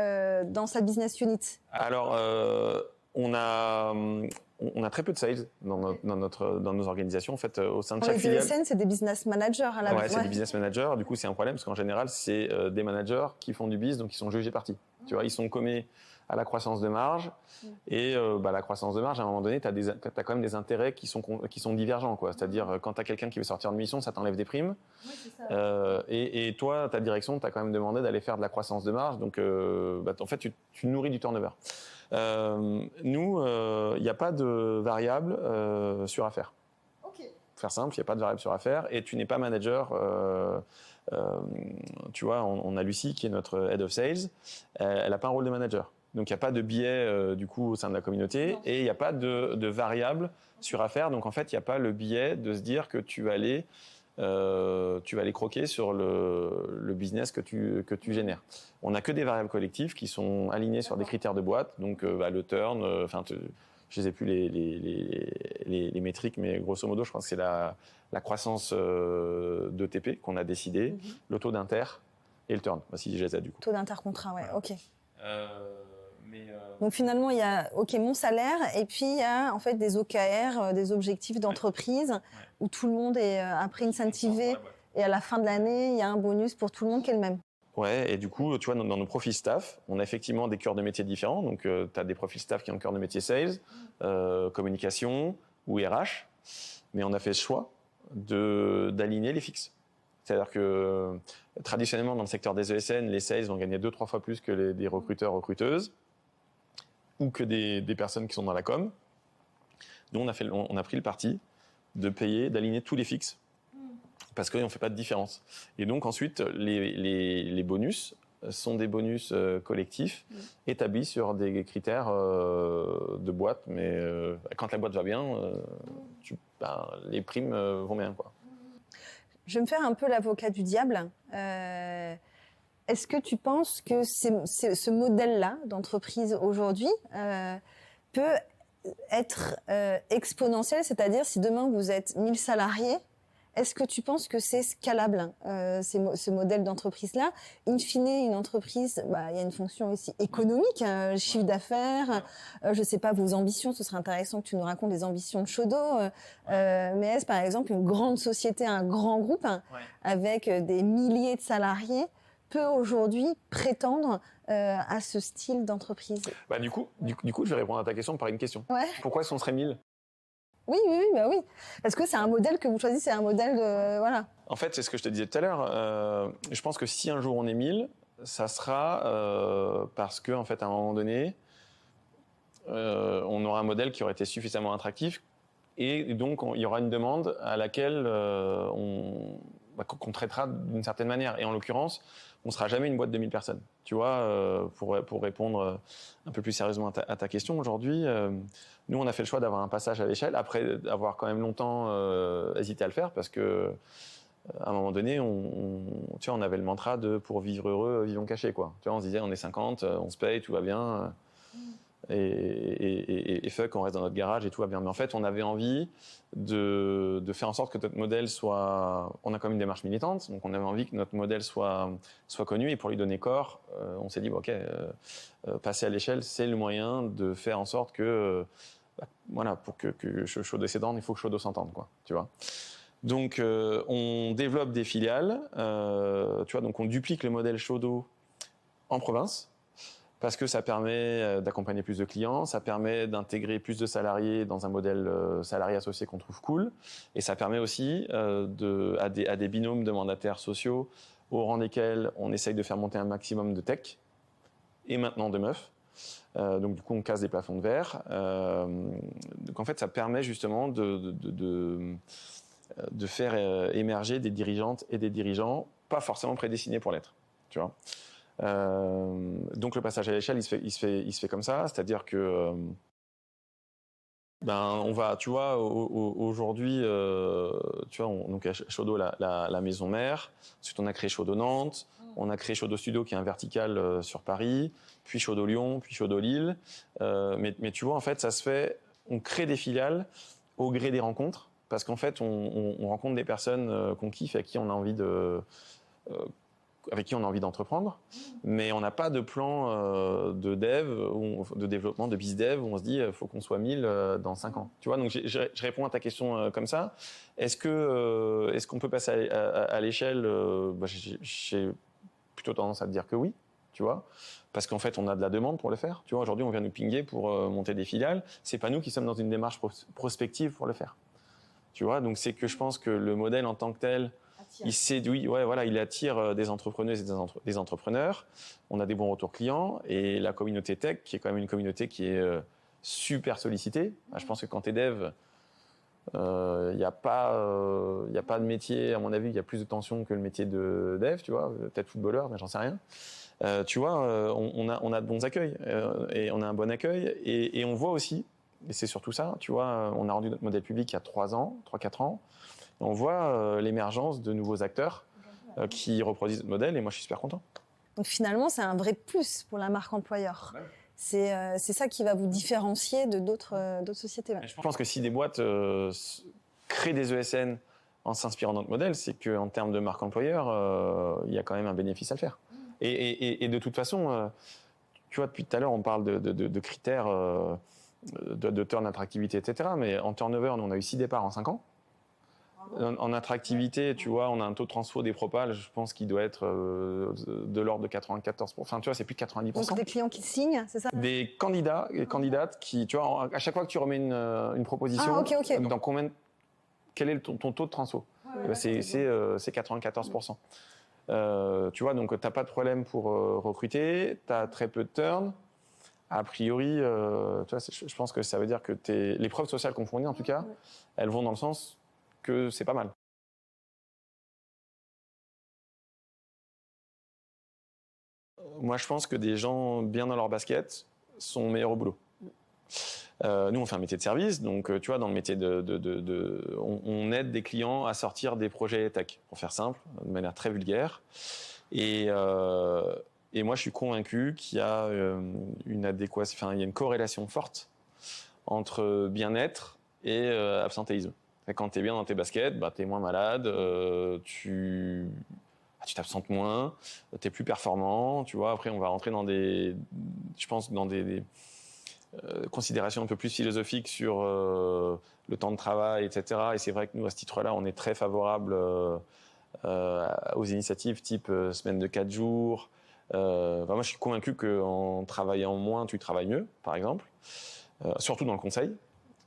dans sa business unit? Alors, on a très peu de sales dans nos organisations. En fait, au sein de chaque filiale. Les ESN, c'est des business managers à la base. Ouais, c'est des business managers. Du coup, c'est un problème parce qu'en général, c'est des managers qui font du biz, donc ils sont jugés partis. Tu vois, ils sont commés à la croissance de marge. Et la croissance de marge, à un moment donné, tu as quand même des intérêts qui sont divergents, quoi. C'est-à-dire, quand tu as quelqu'un qui veut sortir de mission, ça t'enlève des primes. Oui, c'est ça. Et toi, ta direction, tu as quand même demandé d'aller faire de la croissance de marge. Donc, en fait, tu nourris du turnover. Nous, il n'y a pas de variable sur affaire. Okay. Pour faire simple, il n'y a pas de variable sur affaire et tu n'es pas manager. Tu vois, on a Lucie qui est notre head of sales. Elle n'a pas un rôle de manager. Donc, il n'y a pas de biais du coup au sein de la communauté et il n'y a pas de variable sur affaire. Donc, en fait, il n'y a pas le biais de se dire que tu vas aller croquer sur le business que tu génères. On n'a que des variables collectives qui sont alignées sur des critères de boîte, donc le turn, je ne sais plus les métriques, mais grosso modo, je pense que c'est la croissance d'ETP qu'on a décidé, le taux d'inter et le turn, si je les ai du coup. Taux d'intercontrat, ouais, ok. Donc finalement, il y a mon salaire et puis il y a en fait des OKR, des objectifs d'entreprise où tout le monde est après incentivé et à la fin de l'année, il y a un bonus pour tout le monde qui est le même. Ouais, et du coup, tu vois, dans nos profils staff, on a effectivement des cœurs de métiers différents. Donc, tu as des profils staff qui ont le cœur de métier sales, communication ou RH. Mais on a fait le choix d'aligner les fixes. C'est-à-dire que traditionnellement, dans le secteur des ESN, les sales vont gagner 2-3 fois plus que des recruteurs, recruteuses ou que des personnes qui sont dans la com. Nous, on a pris le parti de payer, d'aligner tous les fixes parce qu'on ne fait pas de différence. Et donc ensuite, les bonus sont des bonus collectifs établis sur des critères de boîte, mais quand la boîte va bien, les primes vont bien, quoi. Je vais me faire un peu l'avocat du diable. Est-ce que tu penses que ce modèle-là d'entreprise aujourd'hui peut être exponentiel, c'est-à-dire si demain vous êtes 1000 salariés, est-ce que tu penses que c'est scalable, ce modèle d'entreprise-là? In fine, une entreprise, il y a une fonction aussi économique, chiffre d'affaires, je ne sais pas, vos ambitions, ce serait intéressant que tu nous racontes les ambitions de Shodo. Mais est-ce, par exemple, une grande société, un grand groupe, avec des milliers de salariés, peut aujourd'hui prétendre à ce style d'entreprise? Du coup, je vais répondre à ta question par une question. Ouais. Pourquoi est-ce qu'on serait 1000 ? Oui. Parce que c'est un modèle que vous choisissez, c'est un modèle de... Voilà. En fait, c'est ce que je te disais tout à l'heure. Je pense que si un jour on est 1000, ça sera parce qu'en fait, à un moment donné, on aura un modèle qui aurait été suffisamment attractif et donc il y aura une demande à laquelle qu'on traitera d'une certaine manière. Et en l'occurrence, on ne sera jamais une boîte de 1000 personnes. Tu vois, pour répondre un peu plus sérieusement à ta question aujourd'hui, nous, on a fait le choix d'avoir un passage à l'échelle, après avoir quand même longtemps hésité à le faire, parce que à un moment donné, on avait le mantra de « pour vivre heureux, vivons cachés ». Tu vois, on se disait, on est 50, on se paye, tout va bien. Et fuck, on reste dans notre garage et tout va bien. Mais en fait, on avait envie de faire en sorte que notre modèle soit... On a quand même une démarche militante, donc on avait envie que notre modèle soit connu. Et pour lui donner corps, on s'est dit, passer à l'échelle, c'est le moyen de faire en sorte que voilà, pour que Chaudeau s'étende, il faut que Chaudeau s'entende, quoi, tu vois. Donc, on développe des filiales, tu vois, donc on duplique le modèle Chaudeau en province, parce que ça permet d'accompagner plus de clients, ça permet d'intégrer plus de salariés dans un modèle salarié associé qu'on trouve cool, et ça permet aussi à des binômes de mandataires sociaux au rang desquels on essaye de faire monter un maximum de tech, et maintenant de meufs. Donc du coup, on casse des plafonds de verre. Donc en fait, ça permet justement de faire émerger des dirigeantes et des dirigeants pas forcément prédestinés pour l'être, tu vois. Donc le passage à l'échelle, il se fait comme ça, c'est-à-dire que on va, tu vois, aujourd'hui, tu vois, donc à Chaudeau, la maison mère. Ensuite, on a créé Chaudeau Nantes. On a créé Chaudeau Studio, qui est un vertical sur Paris. Puis Chaudeau Lyon, puis Chaudeau Lille. Mais tu vois, en fait, ça se fait. On crée des filiales au gré des rencontres, parce qu'en fait, on rencontre des personnes qu'on kiffe et à qui on a envie avec qui on a envie d'entreprendre, mais on n'a pas de plan de dev, de développement, de biz-dev, où on se dit il faut qu'on soit 1000 dans 5 ans. Tu vois, donc je réponds à ta question comme ça. Est-ce qu'on peut passer à l'échelle j'ai plutôt tendance à te dire que oui, tu vois, parce qu'en fait, on a de la demande pour le faire. Tu vois, aujourd'hui, on vient nous pinguer pour monter des filiales. C'est pas nous qui sommes dans une démarche prospective pour le faire. Tu vois, donc c'est que je pense que le modèle en tant que tel, il séduit, il attire des entrepreneuses et des entrepreneurs. On a des bons retours clients, et la communauté tech, qui est quand même une communauté qui est super sollicitée. Je pense que quand tu es dev, il n'y a pas de métier, à mon avis, il y a plus de tension que le métier de dev, tu vois, peut-être footballeur, mais j'en sais rien. Tu vois, on a de bons accueils, et on a un bon accueil, et on voit aussi, et c'est surtout ça, tu vois, on a rendu notre modèle public il y a 3-4 ans. On voit l'émergence de nouveaux acteurs qui reproduisent notre modèle, et moi je suis super content. Donc finalement, c'est un vrai plus pour la marque employeur. Ouais. C'est ça qui va vous différencier de d'autres sociétés. Ouais. Je pense que si des boîtes créent des ESN en s'inspirant de notre modèle, c'est qu'en termes de marque employeur, il y a quand même un bénéfice à le faire. Et de toute façon, tu vois, depuis tout à l'heure, on parle de critères de turn, attractivité, etc. Mais en turnover, nous, on a eu 6 départs en 5 ans. En attractivité, tu vois, on a un taux de transfo des propales, je pense qu'il doit être de l'ordre de 94%. Enfin, tu vois, c'est plus de 90%. Donc des clients qui signent, c'est ça ? Des candidats et candidates qui, tu vois, à chaque fois que tu remets une proposition, dans quel est ton taux de transfo ? C'est 94%. Tu vois, donc t'as pas de problème pour recruter, t'as très peu de turn. A priori, tu vois, je pense que ça veut dire que les preuves sociales qu'on fournit, en tout cas, elles vont dans le sens que c'est pas mal. Moi, je pense que des gens bien dans leur basket sont meilleurs au boulot. Nous, on fait un métier de service, donc tu vois, dans le métier on aide des clients à sortir des projets tech, pour faire simple, de manière très vulgaire. Et moi, je suis convaincu qu'il y a il y a une corrélation forte entre bien-être et absentéisme. Quand tu es bien dans tes baskets, tu es moins malade, tu t'absentes moins, tu es plus performant. Tu vois, après, on va rentrer dans des considérations un peu plus philosophiques sur le temps de travail, etc. Et c'est vrai que nous, à ce titre-là, on est très favorable aux initiatives type semaine de 4 jours. Moi, je suis convaincu qu'en travaillant moins, tu travailles mieux, par exemple, surtout dans le conseil.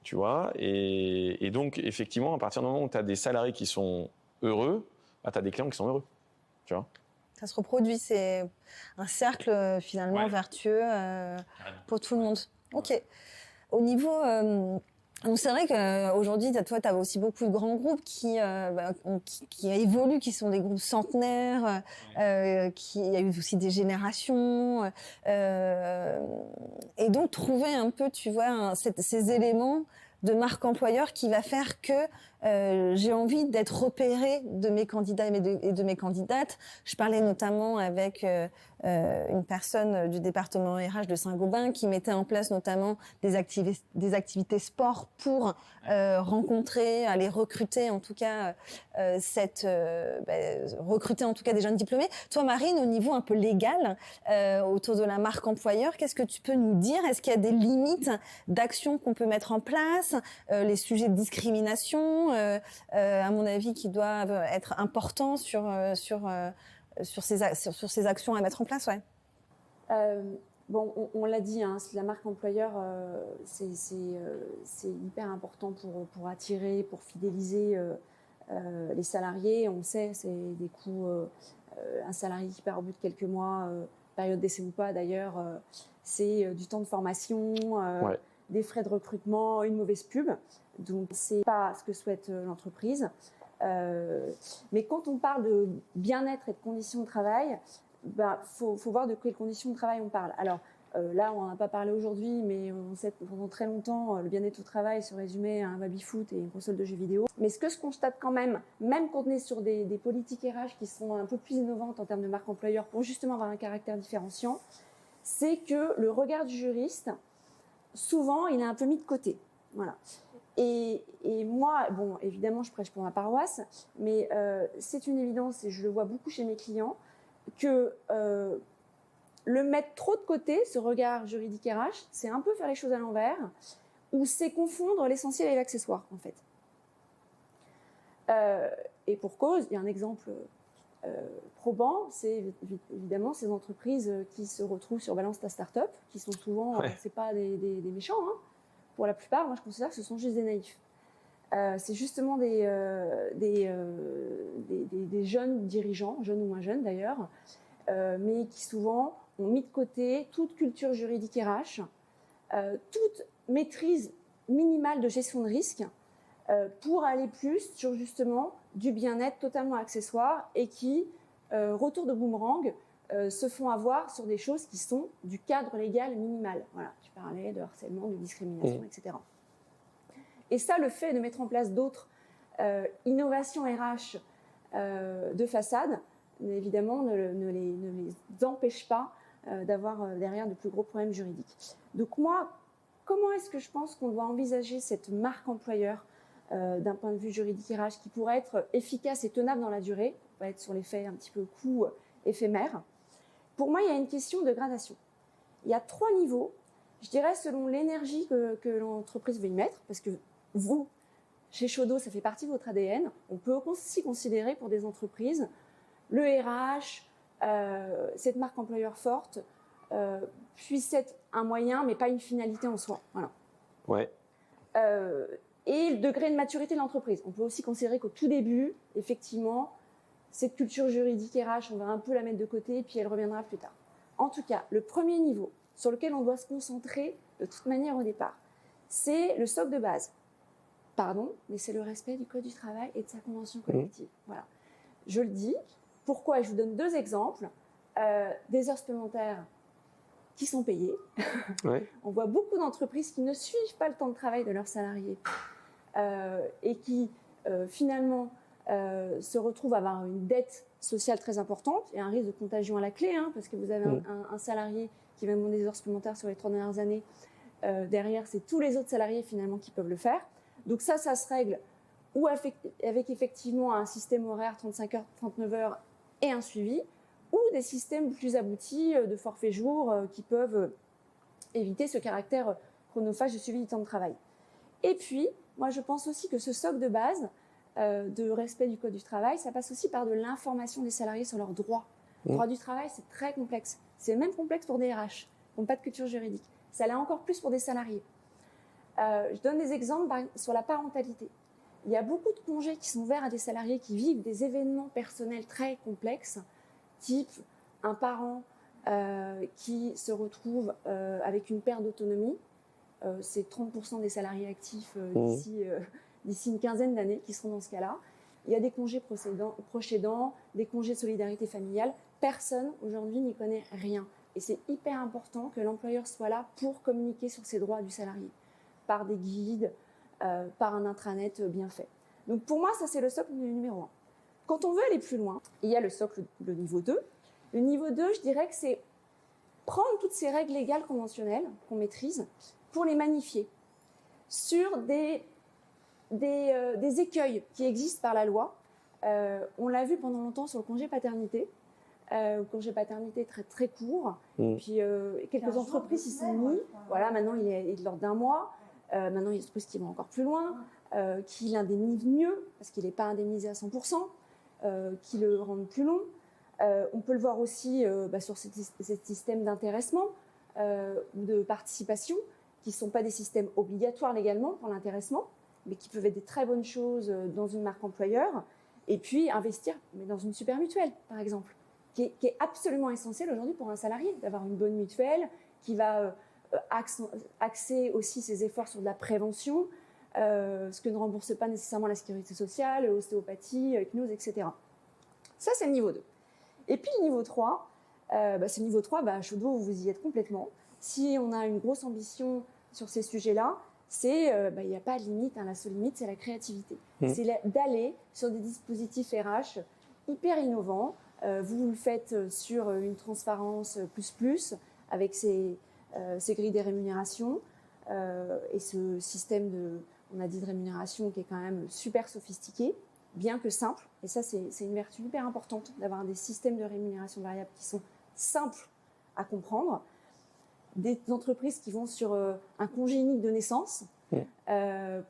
Tu vois, et donc, effectivement, à partir du moment où tu as des salariés qui sont heureux, tu as des clients qui sont heureux. Tu vois. Ça se reproduit, c'est un cercle finalement vertueux pour tout le monde. Ok. Au niveau. Donc c'est vrai qu'aujourd'hui, toi, tu as aussi beaucoup de grands groupes qui évoluent, qui sont des groupes centenaires, il y a eu aussi des générations. Et donc, trouver un peu, tu vois, ces éléments de marque employeur qui va faire que j'ai envie d'être repérée de mes candidats et de mes candidates. Je parlais notamment avec une personne du département RH de Saint-Gobain qui mettait en place notamment des activités sport pour rencontrer, aller recruter en tout cas recruter en tout cas des jeunes diplômés. Toi, Marine, au niveau un peu légal, autour de la marque employeur, qu'est-ce que tu peux nous dire? Est-ce qu'il y a des limites d'action qu'on peut mettre en place, les sujets de discrimination, à mon avis, qui doivent être importants sur ces actions à mettre en place, ouais. Bon, on l'a dit, hein, la marque employeur, c'est hyper important pour attirer, pour fidéliser les salariés. On sait, c'est des coûts. Un salarié qui part au bout de quelques mois, période d'essai ou pas d'ailleurs, c'est du temps de formation, des frais de recrutement, une mauvaise pub. Donc, c'est pas ce que souhaite l'entreprise. Mais quand on parle de bien-être et de conditions de travail, faut voir de quelles conditions de travail on parle. Alors, là, on n'en a pas parlé aujourd'hui, mais on sait que pendant très longtemps, le bien-être au travail se résumait à un baby-foot et une console de jeux vidéo. Mais ce que je constate quand même quand on est sur des politiques RH qui sont un peu plus innovantes en termes de marque employeur pour justement avoir un caractère différenciant, c'est que le regard du juriste, souvent, il est un peu mis de côté. Voilà. Et moi, bon, évidemment, je prêche pour ma paroisse, mais c'est une évidence, et je le vois beaucoup chez mes clients, que le mettre trop de côté, ce regard juridique RH, c'est un peu faire les choses à l'envers, ou c'est confondre l'essentiel et l'accessoire, en fait. Et pour cause, il y a un exemple probant, c'est évidemment ces entreprises qui se retrouvent sur Balance ta Startup, qui sont souvent, c'est pas des méchants, hein. Pour la plupart, moi je considère que ce sont juste des naïfs. C'est justement des jeunes dirigeants, jeunes ou moins jeunes d'ailleurs, mais qui souvent ont mis de côté toute culture juridique RH, toute maîtrise minimale de gestion de risque, pour aller plus sur justement du bien-être totalement accessoire et qui, retour de boomerang, se font avoir sur des choses qui sont du cadre légal minimal. Voilà, tu parlais de harcèlement, de discrimination, etc. Et ça, le fait de mettre en place d'autres innovations RH de façade, évidemment, ne les empêche pas d'avoir derrière de plus gros problèmes juridiques. Donc moi, comment est-ce que je pense qu'on doit envisager cette marque employeur d'un point de vue juridique RH qui pourrait être efficace et tenable dans la durée, on va être sur l'effet un petit peu coût éphémère. Pour moi, il y a une question de gradation. Il y a 3 niveaux, je dirais, selon l'énergie que l'entreprise veut y mettre, parce que vous, chez Chaudot, ça fait partie de votre ADN. On peut aussi considérer pour des entreprises, le RH, cette marque employeur forte, puisse être un moyen, mais pas une finalité en soi. Voilà. Ouais. Et le degré de maturité de l'entreprise. On peut aussi considérer qu'au tout début, effectivement, cette culture juridique RH, on va un peu la mettre de côté et puis elle reviendra plus tard. En tout cas, le premier niveau sur lequel on doit se concentrer de toute manière au départ, c'est le socle de base. Pardon, mais c'est le respect du Code du travail et de sa convention collective. Voilà. Je le dis. Pourquoi? Je vous donne 2 exemples. Des heures supplémentaires qui sont payées. Ouais. On voit beaucoup d'entreprises qui ne suivent pas le temps de travail de leurs salariés et qui finalement se retrouvent à avoir une dette sociale très importante et un risque de contagion à la clé, hein, parce que vous avez un salarié qui va demander des heures supplémentaires sur les 3 dernières années. Derrière, c'est tous les autres salariés finalement qui peuvent le faire. Donc ça se règle ou avec effectivement un système horaire 35 heures, 39 heures et un suivi, ou des systèmes plus aboutis de forfait jour qui peuvent éviter ce caractère chronophage de suivi du temps de travail. Et puis, moi je pense aussi que ce socle de base de respect du Code du travail, ça passe aussi par de l'information des salariés sur leurs droits. Le droit du travail, c'est très complexe. C'est même complexe pour des RH, qui n'ont pas de culture juridique. Ça l'est encore plus pour des salariés. Je donne des exemples sur la parentalité. Il y a beaucoup de congés qui sont ouverts à des salariés qui vivent des événements personnels très complexes, type un parent qui se retrouve avec une perte d'autonomie. C'est 30% des salariés actifs d'ici une quinzaine d'années qui seront dans ce cas-là. Il y a des congés proches aidants, des congés de solidarité familiale. Personne aujourd'hui n'y connaît rien. Et c'est hyper important que l'employeur soit là pour communiquer sur ses droits du salarié, par des guides, par un intranet bien fait. Donc pour moi, ça c'est le socle numéro 1. Quand on veut aller plus loin, il y a le socle, le niveau 2. Le niveau 2, je dirais que c'est prendre toutes ces règles légales conventionnelles qu'on maîtrise pour les magnifier sur des écueils qui existent par la loi. On l'a vu pendant longtemps sur le congé paternité. Congé paternité très très court. Puis quelques entreprises s'y sont mis. Voilà, maintenant il est de l'ordre d'un mois. Maintenant il y a des entreprises qui vont encore plus loin, qui l'indemnisent mieux parce qu'il n'est pas indemnisé à 100%, qui le rendent plus long. On peut le voir aussi sur ces systèmes d'intéressement ou de participation qui ne sont pas des systèmes obligatoires légalement pour l'intéressement, mais qui peuvent être des très bonnes choses dans une marque employeur. Et puis investir mais dans une super mutuelle, par exemple, qui est absolument essentiel aujourd'hui pour un salarié, d'avoir une bonne mutuelle qui va axer aussi ses efforts sur de la prévention, ce que ne rembourse pas nécessairement la sécurité sociale, ostéopathie, hypnose, etc. Ça, c'est le niveau 2. Et puis le niveau 3, c'est le niveau 3, Chaudeau, vous y êtes complètement. Si on a une grosse ambition sur ces sujets-là, il n'y a pas de limite, la seule limite, c'est la créativité. C'est d'aller sur des dispositifs RH hyper innovants. Vous le faites sur une transparence plus, avec ces grilles des rémunérations et ce système on a dit de rémunération qui est quand même super sophistiqué, bien que simple. Et ça, c'est une vertu hyper importante d'avoir des systèmes de rémunération variable qui sont simples à comprendre. Des entreprises qui vont sur un congé unique de naissance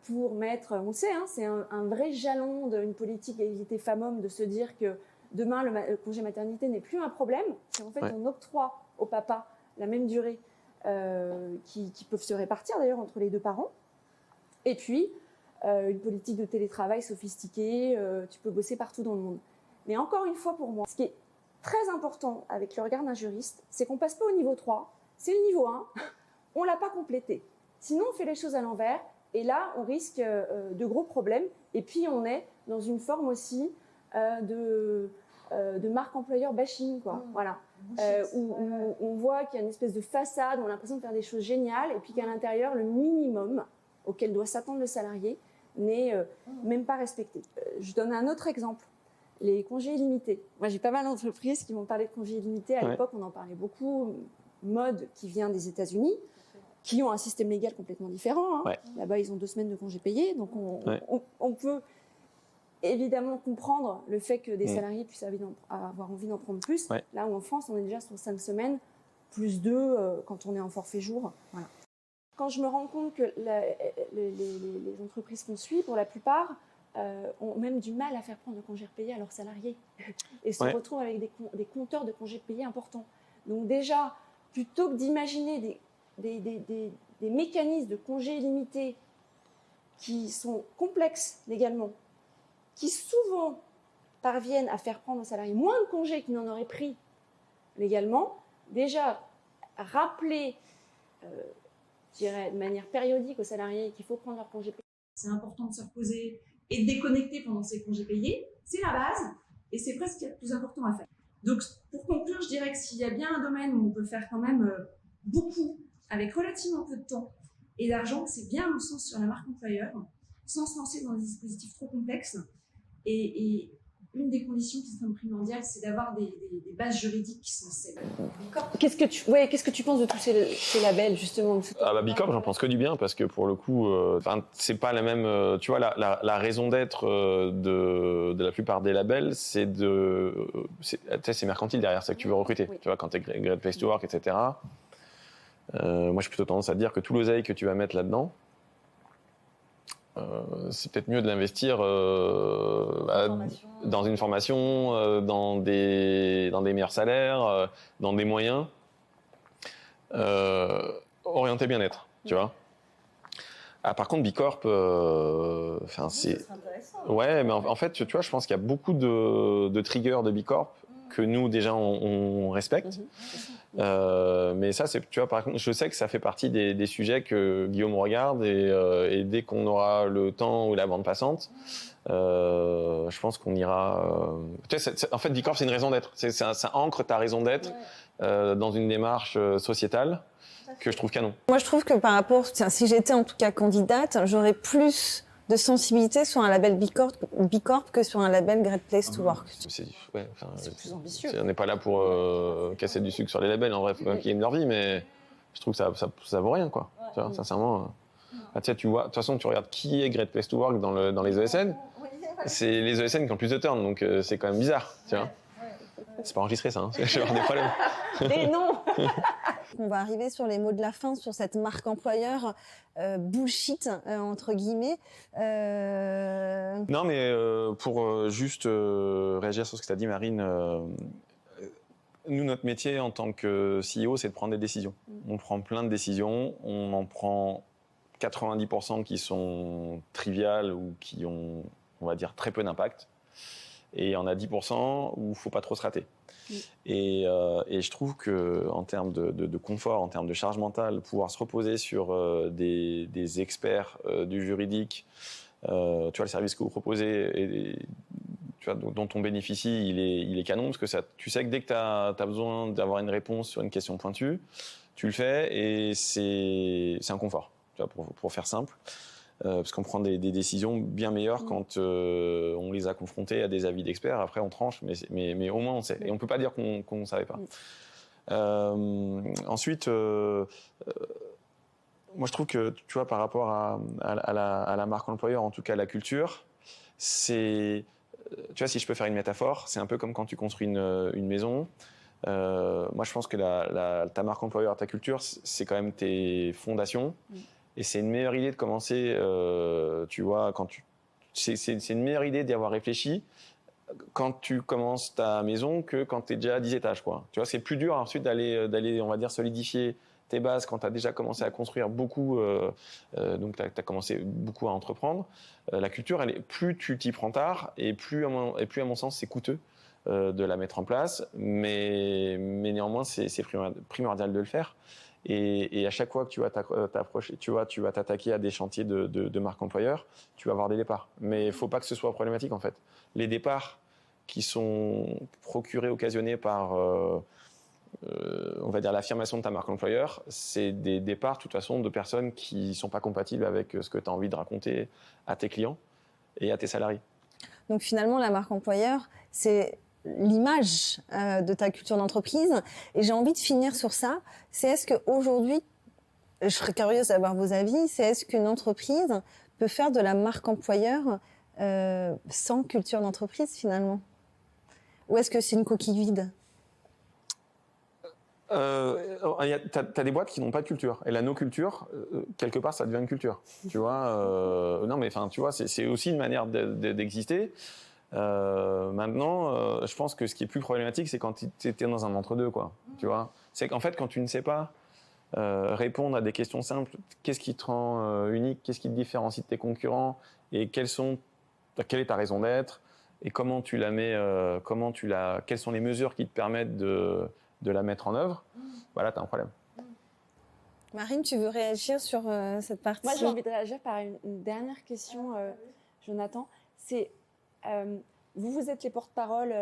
pour mettre, on le sait, c'est un vrai jalon d'une politique égalité femmes-hommes de se dire que demain, le congé maternité n'est plus un problème. Si en fait on octroie au papa la même durée qui peuvent se répartir d'ailleurs entre les deux parents. Et puis, une politique de télétravail sophistiquée, tu peux bosser partout dans le monde. Mais encore une fois pour moi, ce qui est très important avec le regard d'un juriste, c'est qu'on ne passe pas au niveau 3, c'est le niveau 1, on ne l'a pas complété. Sinon, on fait les choses à l'envers et là, on risque de gros problèmes. Et puis, on est dans une forme aussi de marque employeur bashing, quoi. Voilà. Où on voit qu'il y a une espèce de façade, on a l'impression de faire des choses géniales et puis qu'à l'intérieur, le minimum auquel doit s'attendre le salarié n'est même pas respecté. Je donne un autre exemple, les congés illimités. Moi, j'ai pas mal d'entreprises qui m'ont parlé de congés illimités. À l'époque, on en parlait beaucoup. Mode qui vient des États-Unis, qui ont un système légal complètement différent. Là-bas, ils ont 2 semaines de congés payés. Donc, on peut évidemment comprendre le fait que des salariés puissent avoir envie d'en prendre plus. Là où en France, on est déjà sur 5 semaines, plus 2 quand on est en forfait jour. Voilà. Quand je me rends compte que les entreprises qu'on suit, pour la plupart, ont même du mal à faire prendre de congés payés à leurs salariés et se retrouvent avec des compteurs de congés payés importants. Donc déjà, plutôt que d'imaginer des mécanismes de congés illimités qui sont complexes légalement, qui souvent parviennent à faire prendre aux salariés moins de congés qu'ils n'en auraient pris légalement, déjà rappeler, je dirais, de manière périodique aux salariés qu'il faut prendre leurs congés payés. C'est important de se reposer et de déconnecter pendant ces congés payés. C'est la base et c'est presque ce qu'il y a de plus important à faire. Donc, pour conclure, je dirais que s'il y a bien un domaine où on peut faire quand même beaucoup avec relativement peu de temps et d'argent, c'est bien à mon sens sur la marque employeur, sans se lancer dans des dispositifs trop complexes. Et une des conditions qui sont primordiales, c'est d'avoir des bases juridiques qui sont saines. Qu'est-ce que tu penses de tous ces labels, justement? Bicorp, j'en pense que du bien, parce que pour le coup, c'est pas la même... tu vois, la raison d'être de la plupart des labels, c'est mercantile derrière, c'est que tu veux recruter. Tu vois, quand tu es Great Place to Work, etc. Moi, j'ai plutôt tendance à dire que tout l'oseille que tu vas mettre là-dedans, c'est peut-être mieux de l'investir dans une formation, dans des meilleurs salaires, dans des moyens orientés bien-être, tu vois. Par contre, Bicorp, c'est ouais, mais en fait, tu vois, je pense qu'il y a beaucoup de triggers de Bicorp que nous déjà on respecte. Mais ça, tu vois, par contre, je sais que ça fait partie des sujets que Guillaume regarde et dès qu'on aura le temps ou la bande passante, je pense qu'on ira. Tu sais, en fait, Bicorp, c'est une raison d'être. Ça ancre ta raison d'être dans une démarche sociétale que je trouve canon. Moi, je trouve que par rapport, si j'étais en tout cas candidate, j'aurais plus de sensibilité sur un label Bicorp que sur un label Great Place to Work. C'est plus ambitieux. On n'est pas là pour casser du sucre sur les labels, en vrai, faut qu'ils aient leur vie, mais je trouve que ça vaut rien, quoi. Tu vois, sincèrement. Tu vois, de toute façon, tu regardes qui est Great Place to Work dans les ESN. C'est les ESN qui ont le plus de turn, donc c'est quand même bizarre, tu vois. C'est pas enregistré, ça, hein. Je vais avoir des problèmes. Et non. On va arriver sur les mots de la fin, sur cette marque employeur bullshit, entre guillemets. Non, mais pour juste réagir sur ce que tu as dit, Marine, nous, notre métier en tant que CEO, c'est de prendre des décisions. On prend plein de décisions, on en prend 90% qui sont triviales ou qui ont, on va dire, très peu d'impact. Et il y en a 10% où il ne faut pas trop se rater. Et je trouve qu'en termes de confort, en termes de charge mentale, pouvoir se reposer sur des experts du juridique, tu vois, le service que vous proposez, tu vois, dont on bénéficie, il est canon, parce que tu sais que dès que tu as besoin d'avoir une réponse sur une question pointue, tu le fais et c'est un confort, tu vois, pour faire simple. Parce qu'on prend des décisions bien meilleures quand on les a confrontées à des avis d'experts. Après, on tranche, mais au moins on sait. Et on ne peut pas dire qu'on ne savait pas. Ensuite, moi je trouve que, tu vois, par rapport à la marque employeur, en tout cas la culture, tu vois, si je peux faire une métaphore, c'est un peu comme quand tu construis une maison. Moi, je pense que ta marque employeur, ta culture, c'est quand même tes fondations. Et c'est une meilleure idée de commencer, tu vois, c'est une meilleure idée d'y avoir réfléchi quand tu commences ta maison que quand tu es déjà à 10 étages, quoi. Tu vois, c'est plus dur ensuite d'aller, on va dire, solidifier tes bases quand tu as déjà commencé à construire beaucoup, donc tu as commencé beaucoup à entreprendre. La culture, plus tu t'y prends tard et plus à mon sens, c'est coûteux de la mettre en place, mais néanmoins, c'est primordial de le faire. Et à chaque fois que tu vas t'approcher, tu vas t'attaquer à des chantiers de marque employeur, tu vas avoir des départs. Mais il ne faut pas que ce soit problématique, en fait. Les départs qui sont procurés, occasionnés par, on va dire, l'affirmation de ta marque employeur, c'est des départs, de toute façon, de personnes qui ne sont pas compatibles avec ce que tu as envie de raconter à tes clients et à tes salariés. Donc finalement, la marque employeur, c'est l'image de ta culture d'entreprise. Et j'ai envie de finir sur ça. Est-ce qu'aujourd'hui, je serais curieuse d'avoir vos avis, est-ce qu'une entreprise peut faire de la marque employeur sans culture d'entreprise finalement? Ou est-ce que c'est une coquille vide? T'as des boîtes qui n'ont pas de culture. Et la no-culture, quelque part, ça devient une culture. Tu vois, non, mais enfin, tu vois, c'est aussi une manière d'exister. Maintenant, je pense que ce qui est plus problématique, c'est quand tu étais dans un entre-deux, quoi. Tu vois, c'est qu'en fait, quand tu ne sais pas répondre à des questions simples, qu'est-ce qui te rend unique, qu'est-ce qui te différencie de tes concurrents, et quelle est ta raison d'être, et comment tu la mets, quelles sont les mesures qui te permettent de la mettre en œuvre, voilà, tu as un problème. Marine, tu veux réagir sur cette partie? Moi, j'ai envie de réagir par une dernière question, Jonathan. C'est vous êtes les porte-parole,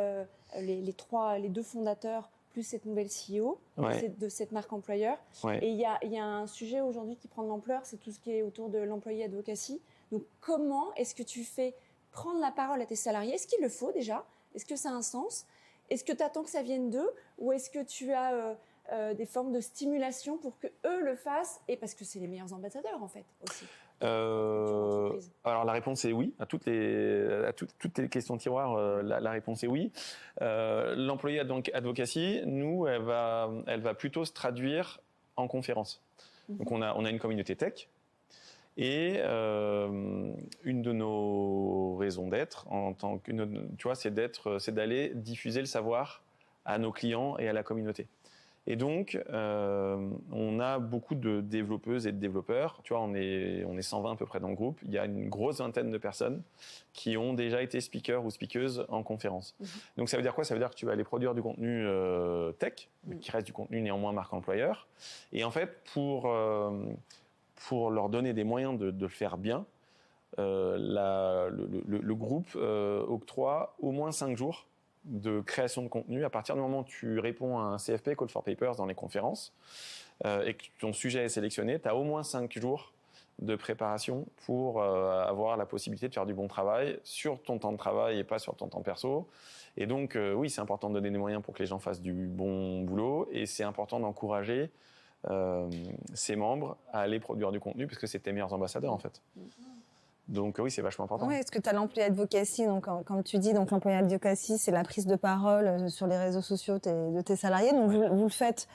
les deux fondateurs, plus cette nouvelle CEO de cette marque employeur. Ouais. Et il y a un sujet aujourd'hui qui prend de l'ampleur, c'est tout ce qui est autour de l'employé advocacy. Donc, comment est-ce que tu fais prendre la parole à tes salariés? Est-ce qu'il le faut déjà? Est-ce que ça a un sens? Est-ce que tu attends que ça vienne d'eux? Ou est-ce que tu as des formes de stimulation pour qu'eux le fassent? Et parce que c'est les meilleurs ambassadeurs, en fait, aussi. Alors la réponse est oui à toutes les questions tiroirs. La réponse est oui. L'employé advocacy, nous, elle va plutôt se traduire en conférence. Donc on a une communauté tech et une de nos raisons d'être en tant que, tu vois, c'est d'aller diffuser le savoir à nos clients et à la communauté. Et donc, on a beaucoup de développeuses et de développeurs. Tu vois, on est 120 à peu près dans le groupe. Il y a une grosse vingtaine de personnes qui ont déjà été speakers ou speakeuses en conférence. Donc, ça veut dire quoi? Ça veut dire que tu vas aller produire du contenu tech, qui reste du contenu néanmoins marque employeur. Et en fait, pour leur donner des moyens de le faire bien, le groupe octroie au moins 5 jours de création de contenu. À partir du moment où tu réponds à un CFP, Call for Papers, dans les conférences, et que ton sujet est sélectionné, tu as au moins 5 jours de préparation pour avoir la possibilité de faire du bon travail sur ton temps de travail et pas sur ton temps perso. Et donc, oui, c'est important de donner des moyens pour que les gens fassent du bon boulot et c'est important d'encourager ses membres à aller produire du contenu parce que c'est tes meilleurs ambassadeurs, en fait. Donc oui, c'est vachement important. Oui, est-ce que tu as l'employé advocacy, donc comme tu dis, donc l'employé advocacy, c'est la prise de parole sur les réseaux sociaux de tes salariés. Donc vous le faites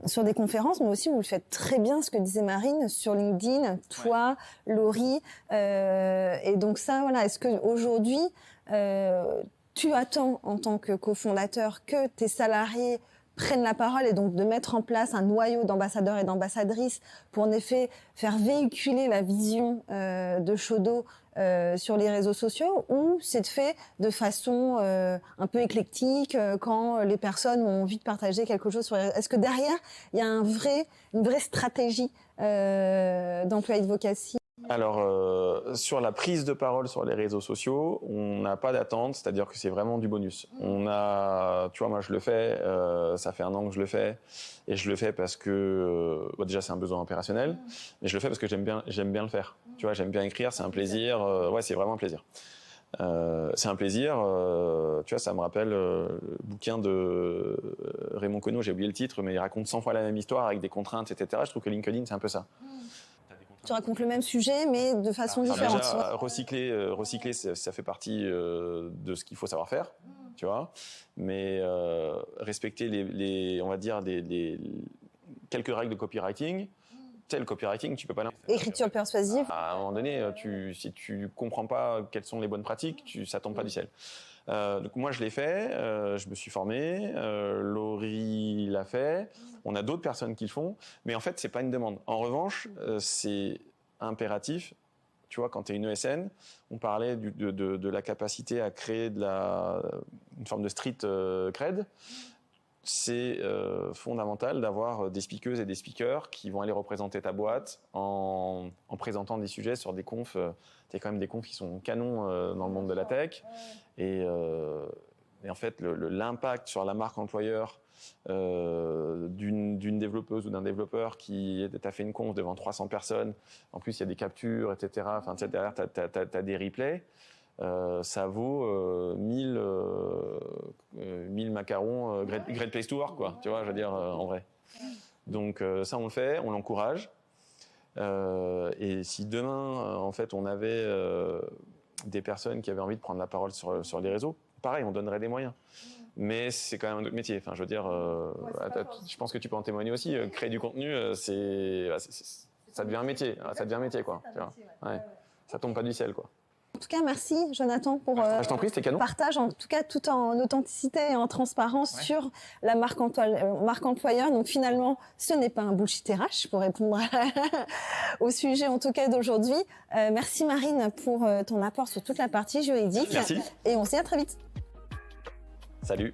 sur des conférences, mais aussi vous le faites très bien, ce que disait Marine, sur LinkedIn, toi, Laurie. Et donc ça, voilà, est-ce qu'aujourd'hui, tu attends en tant que cofondateur que tes salariés prennent la parole et donc de mettre en place un noyau d'ambassadeurs et d'ambassadrices pour en effet faire véhiculer la vision de Shodo sur les réseaux sociaux, ou c'est fait de façon un peu éclectique quand les personnes ont envie de partager quelque chose sur les réseaux. Est-ce que derrière il y a une vraie stratégie d'employé advocacy? Alors, sur la prise de parole sur les réseaux sociaux, on n'a pas d'attente, c'est-à-dire que c'est vraiment du bonus. On a, tu vois, moi je le fais, ça fait 1 an que je le fais, et je le fais parce que, déjà c'est un besoin opérationnel, mais je le fais parce que j'aime bien le faire. Tu vois, j'aime bien écrire, c'est un plaisir, ouais, c'est vraiment un plaisir. C'est un plaisir, tu vois, ça me rappelle le bouquin de Raymond Queneau, j'ai oublié le titre, mais il raconte 100 fois la même histoire avec des contraintes, etc. Je trouve que LinkedIn, c'est un peu ça. Tu racontes le même sujet, mais de façon différente. Déjà, recycler, ça fait partie de ce qu'il faut savoir faire, tu vois. Mais respecter on va dire, quelques règles de copywriting. Tel copywriting, tu peux pas. Écriture persuasive. À un moment donné, si tu comprends pas quelles sont les bonnes pratiques, ça tombe pas du ciel. Donc moi je l'ai fait, je me suis formé, Laurie l'a fait, on a d'autres personnes qui le font, mais en fait c'est pas une demande. En revanche, c'est impératif. Tu vois, quand tu es une ESN, on parlait de la capacité à créer une forme de street cred. C'est fondamental d'avoir des speakeuses et des speakers qui vont aller représenter ta boîte en présentant des sujets sur des confs. Tu as quand même des confs qui sont canons dans le monde de la tech. Et en fait, l'impact sur la marque employeur d'une développeuse ou d'un développeur qui t'a fait une conf devant 300 personnes, en plus il y a des captures, etc. Enfin, derrière, tu as des replays. Ça vaut 1000 macarons Great Place to Work, quoi. Tu vois, je veux dire, en vrai. Donc ça, on le fait, on l'encourage. Et si demain, en fait, on avait des personnes qui avaient envie de prendre la parole sur les réseaux, pareil, on donnerait des moyens. Mais c'est quand même un autre métier. Enfin, je veux dire, je pense que tu peux en témoigner aussi. Créer du contenu, ça devient un métier. Ça devient un métier, quoi. Tu vois. Ouais. Ça tombe pas du ciel, quoi. En tout cas, merci Jonathan pour je t'en prie, c'était canon. Partage, en tout cas tout en authenticité et en transparence sur la marque employeur. Donc finalement, ce n'est pas un bullshit RH pour répondre au sujet en tout cas d'aujourd'hui. Merci Marine pour ton apport sur toute la partie juridique. Merci. Et on se dit à très vite. Salut.